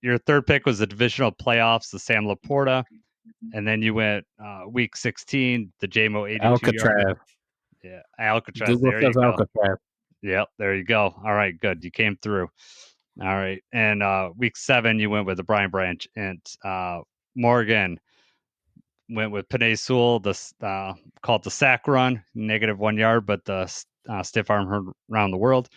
Your third pick was the divisional playoffs, the Sam Laporta. And then you went week 16, the JMO 82 Alcatraz. Yeah, Alcatraz. Google there you says go. Alcatraz. Yep, there you go. All right, good. You came through. All right. And week 7, you went with the Brian Branch. And Morgan went with Panay Sewell, called the sack run, -1 yard, but the stiff arm around the world.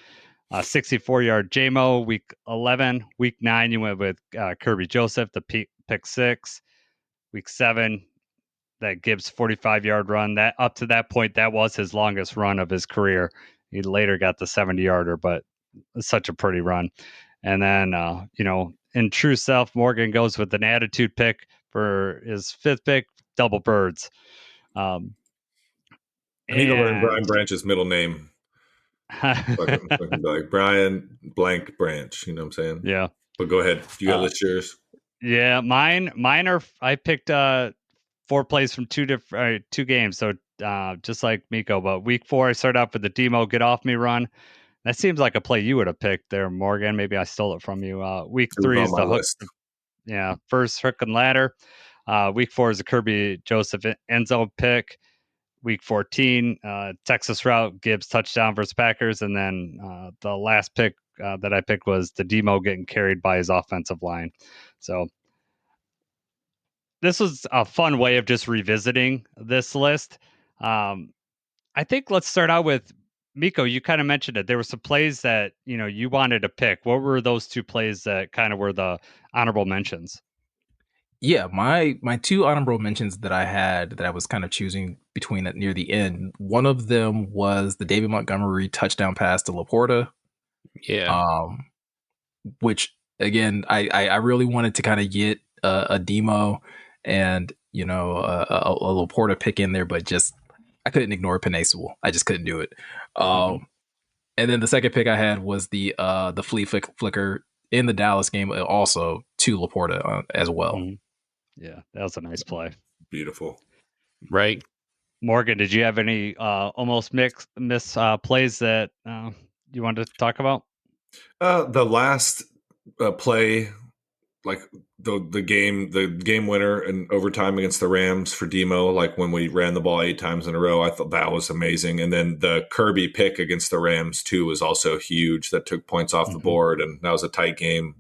64-yard JMO, week 11. Week 9, you went with Kirby Joseph, the pick 6. Week 7, that Gibbs 45-yard run. That up to that point, that was his longest run of his career. He later got the 70-yarder, but it's such a pretty run. And then, in true self, Morgan goes with an attitude pick for his 5th pick, double birds. I need to learn Brian Branch's middle name. Like Brian blank Branch, you know what I'm saying? Yeah. But go ahead. You got list yours? Yeah, mine are. I picked 4 plays from two games. So just like Meko, but week 4, I started off with the Demo get off me run. That seems like a play you would have picked there, Morgan. Maybe I stole it from you. Week 3 is the hook. Yeah, first hook and ladder. Week 4 is the Kirby Joseph end zone pick. Week 14, Texas route, Gibbs touchdown versus Packers. And then the last pick that I picked was the Demo getting carried by his offensive line. So this was a fun way of just revisiting this list. I think let's start out with Meko. You kind of mentioned it. There were some plays that, you wanted to pick. What were those 2 plays that kind of were the honorable mentions? Yeah, my 2 honorable mentions that I had that I was kind of choosing between at near the end. One of them was the David Montgomery touchdown pass to Laporta. Yeah. Which again, I really wanted to kind of get a Demo and a Laporta pick in there, but just I couldn't ignore Penei Sewell. I just couldn't do it. And then the second pick I had was the flea flicker in the Dallas game, also to Laporta as well. Mm-hmm. Yeah, that was a nice play. Beautiful. Right. Morgan, did you have any almost miss plays that you wanted to talk about? The last play, like the game winner in overtime against the Rams for Demo, like when we ran the ball 8 times in a row, I thought that was amazing. And then the Kirby pick against the Rams too was also huge. That took points off the board, and that was a tight game.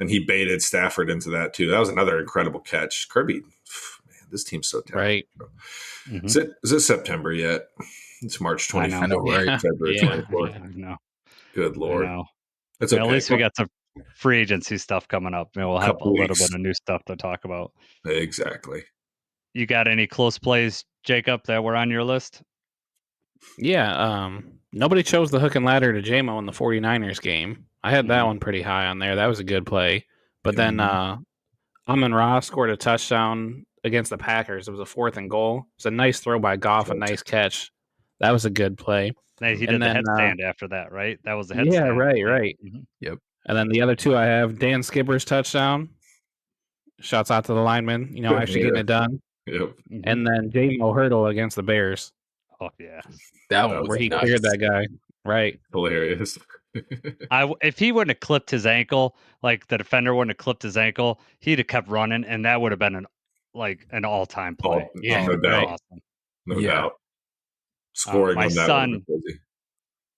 And he baited Stafford into that too. That was another incredible catch. Kirby, man, this team's so talented. Right. Mm-hmm. Is it September yet? It's March 24th. I know, right? Yeah. February 24th. Yeah, I know. Good Lord. It's okay. At least we got some free agency stuff coming up. We'll have a little bit of new stuff to talk about. Exactly. You got any close plays, Jacob, that were on your list? Yeah. Nobody chose the hook and ladder to JMO in the 49ers game. I had that one pretty high on there. That was a good play. But then Amon-Ra scored a touchdown against the Packers. It was a 4th and goal. It's a nice throw by Goff, a nice catch. That was a good play. He did the headstand after that, right? That was the headstand. Yeah, right. Mm-hmm. Yep. And then the other 2 I have, Dan Skipper's touchdown. Shouts out to the lineman, actually getting it done. Yep. And then JMO hurdle against the Bears. Oh, yeah. That one where he cleared that guy. Right. Hilarious. If he wouldn't have clipped his ankle, like the defender wouldn't have clipped his ankle, he'd have kept running, and that would have been an all-time play. No doubt. Awesome. No doubt. Scoring my on that son, one.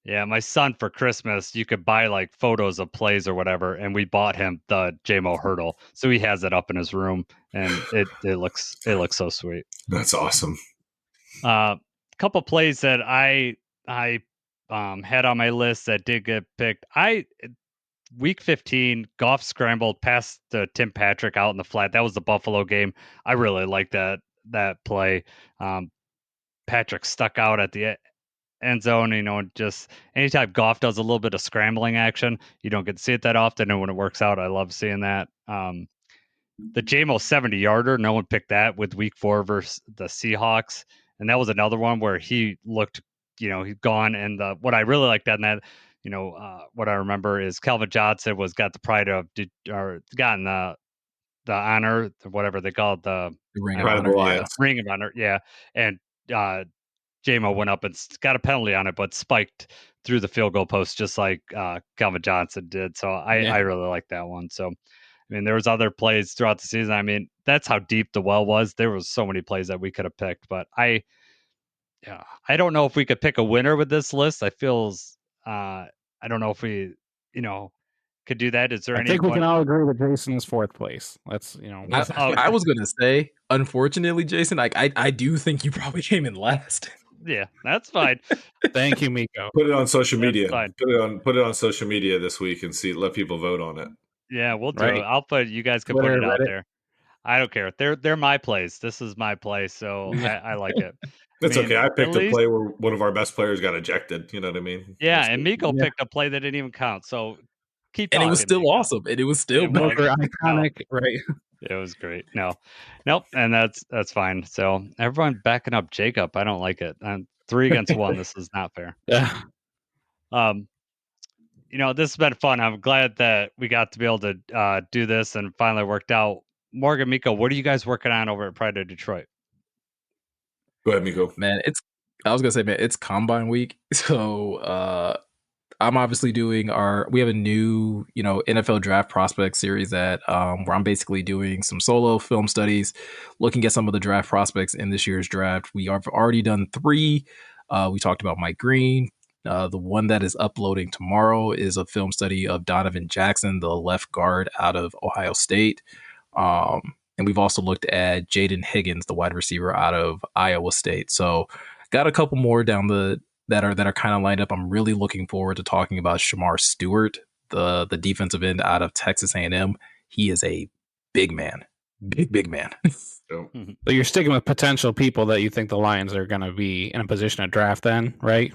Yeah, my son for Christmas, you could buy like photos of plays or whatever, and we bought him the JMO hurdle, so he has it up in his room, and it looks so sweet. That's awesome. Couple plays that I had on my list that did get picked. Week 15, Goff scrambled past Tim Patrick out in the flat. That was the Buffalo game. I really liked that play. Patrick stuck out at the end zone, just anytime Goff does a little bit of scrambling action, you don't get to see it that often. And when it works out, I love seeing that. The JMO 70-yarder, no one picked that with week 4 versus the Seahawks. And that was another one where he looked, he's gone. And what I really liked that, what I remember is Calvin Johnson got the pride of, gotten the honor, whatever they call it, the Ring of Honor. Ring of Honor, yeah. And JMO went up and got a penalty on it, but spiked through the field goal post just like Calvin Johnson did. So I really like that one. So, there was other plays throughout the season. That's how deep the well was. There was so many plays that we could have picked, but I don't know if we could pick a winner with this list. I don't know if we, could do that. Is there I think we can all agree with Jason's 4th place. Let's, I was going to say, unfortunately, Jason, I do think you probably came in last. Yeah, that's fine. Thank you, Meko. Put it on social That's media. fine. Put it on social media this week and let people vote on it. Yeah, we'll do Right. it. I'll put you guys can Twitter, put it out Reddit. there. I don't care. They're my plays. This is my play, so Yeah. I like it. It's okay. I at picked a least play where one of our best players got ejected. You know what I mean? yeah, That's and good. Meko Yeah. picked a play that didn't even count. So keep And talking. it was still Meko. awesome. And it was still It Those was. are iconic, right? It was great. Nope, and that's fine. So everyone backing up Jacob. I don't like it. 3 against 1. This is not fair. Yeah. This has been fun. I'm glad that we got to be able to do this and finally worked out. Morgan, Meko, what are you guys working on over at Pride of Detroit? Go ahead, Miko. Man, I was gonna say, man, it's combine week. So I'm obviously doing we have a new, NFL draft prospect series that where I'm basically doing some solo film studies, looking at some of the draft prospects in this year's draft. We have already done 3. We talked about Mike Green. The one that is uploading tomorrow is a film study of Donovan Jackson, the left guard out of Ohio State. And we've also looked at Jaden Higgins, the wide receiver out of Iowa State. So got a couple more down that are kind of lined up. I'm really looking forward to talking about Shamar Stewart, the defensive end out of Texas A&M. He is a big man, big man. So, So you're sticking with potential people that you think the Lions are going to be in a position to draft then, right?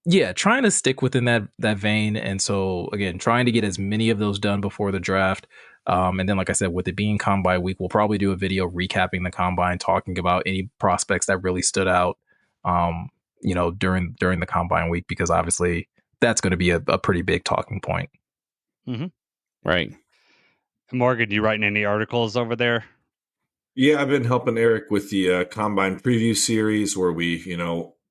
Yeah, trying to stick within that vein. And so again, trying to get as many of those done before the draft. And then, like I said, with it being combine week, we'll probably do a video recapping the combine, talking about any prospects that really stood out, during the combine week, because obviously that's going to be a pretty big talking point. Mm-hmm. Right. Morgan, you writing any articles over there? yeah, I've been helping Eric with the Combine preview series where we,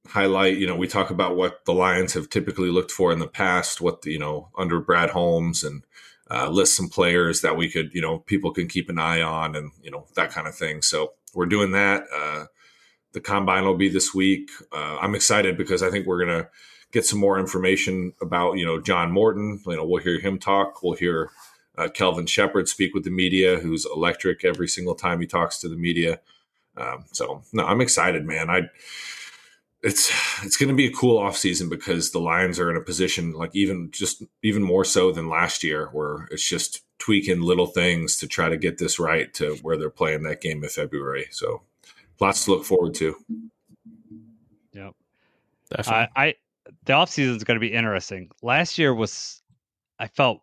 highlight, we talk about what the Lions have typically looked for in the past, what, under Brad Holmes, and list some players that we could, people can keep an eye on, and, that kind of thing. So we're doing that. The Combine will be this week. I'm excited because I think we're going to get some more information about, John Morton. We'll hear him talk. We'll hear Kelvin Shepard speak with the media, who's electric every single time he talks to the media. No, I'm excited, man. It's going to be a cool offseason because the Lions are in a position like even more so than last year, where it's just tweaking little things to try to get this right to where they're playing that game in February. So lots to look forward to. Yep. Definitely. The offseason is going to be interesting. Last year I felt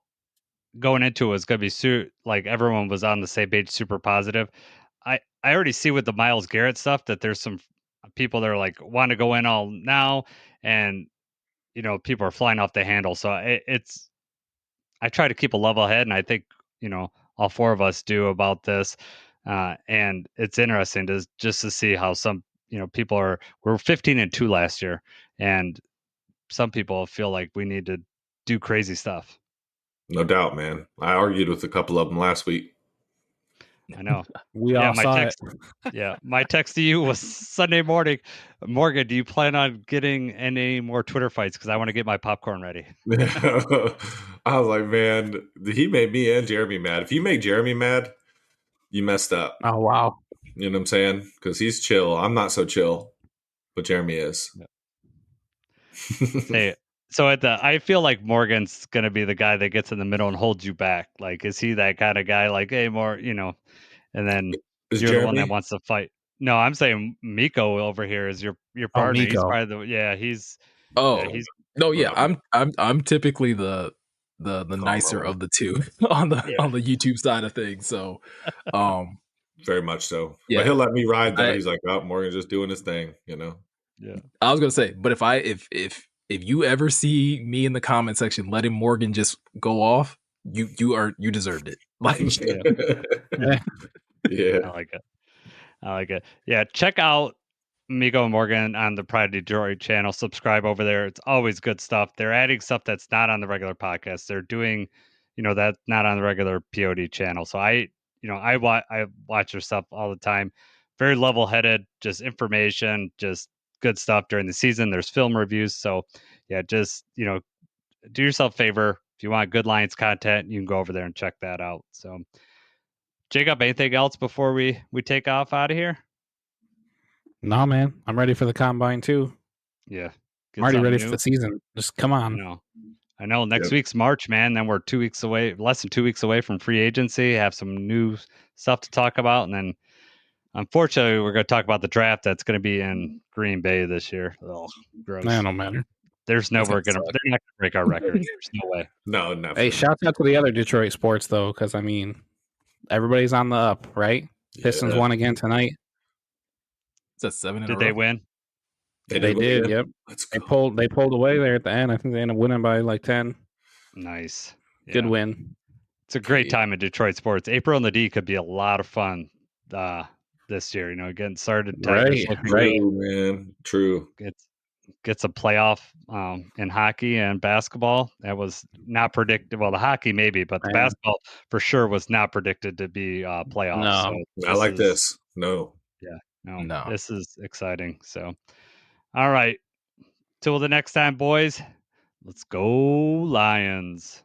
going into it was going to be like everyone was on the same page, super positive. I already see with the Myles Garrett stuff that there's some people that are like want to go in all now, and people are flying off the handle. So I try to keep a level head, and I think all 4 of us do about this. And it's interesting to see how some people we're 15-2 last year, and some people feel like we need to do crazy stuff. No doubt, man. I argued with a couple of them last week. I know. We all saw it. My text to you was Sunday morning. Morgan, do you plan on getting any more Twitter fights? Because I want to get my popcorn ready. I was like, man, he made me and Jeremy mad. If you make Jeremy mad, you messed up. Oh, wow. You know what I'm saying? Because he's chill. I'm not so chill, but Jeremy is. Hey, so I feel like Morgan's gonna be the guy that gets in the middle and holds you back. Like, is he that kind of guy? Like, hey, more, and then Is you're Jeremy? the one that wants to fight. No, I'm saying Meko over here is your partner. He's Meko. probably he's he's no, yeah, I'm typically the nicer of the two on the YouTube side of things. So, very much so. Yeah. But he'll let me ride though. He's like, oh, Morgan's just doing his thing, Yeah. I was gonna say, but if you ever see me in the comment section letting Morgan just go off, you deserved it. Like, yeah. I like it. Yeah, check out Meko and Morgan on the Pride Detroit channel. Subscribe over there. It's always good stuff. They're adding stuff that's not on the regular podcast. They're doing, that not on the regular POD channel. So I watch their stuff all the time. Very level-headed, just information, just good stuff during the season. There's film reviews. So yeah, just, do yourself a favor. If you want good Lions content, you can go over there and check that out. So Jacob, anything else before we take off out of here? No, man. I'm ready for the combine too. Yeah. I'm already ready for new. the season. Just come I on. know. I know. Next Yep. week's March, man. Then we're 2 weeks away, less than 2 weeks away from free agency. Have some new stuff to talk about, and then unfortunately, we're going to talk about the draft that's going to be in Green Bay this year. Oh, gross. That don't matter. There's no That's we're gonna gonna. suck. They're not gonna break our record. There's no way. No, never. Hey, shouts out to the other Detroit sports though, because I mean, everybody's on the up, right? Pistons Yeah. won again tonight. Is that 7 in a Did row? they win? They They win did. again? Yep. Let's They go. pulled away there at the end. I think they ended up winning by like 10. Nice. Good Yeah. win. It's a great Yeah. time in Detroit sports. April on the D could be a lot of fun this year. Getting started. Tigers Right, looking right. good. True, man. True. Gets a playoff in hockey and basketball. That was not predicted. Well, the hockey maybe, but the Man. basketball for sure was not predicted to be playoffs. No. So I like this. No. No. This is exciting. So, all right. Till the next time, boys. Let's go Lions.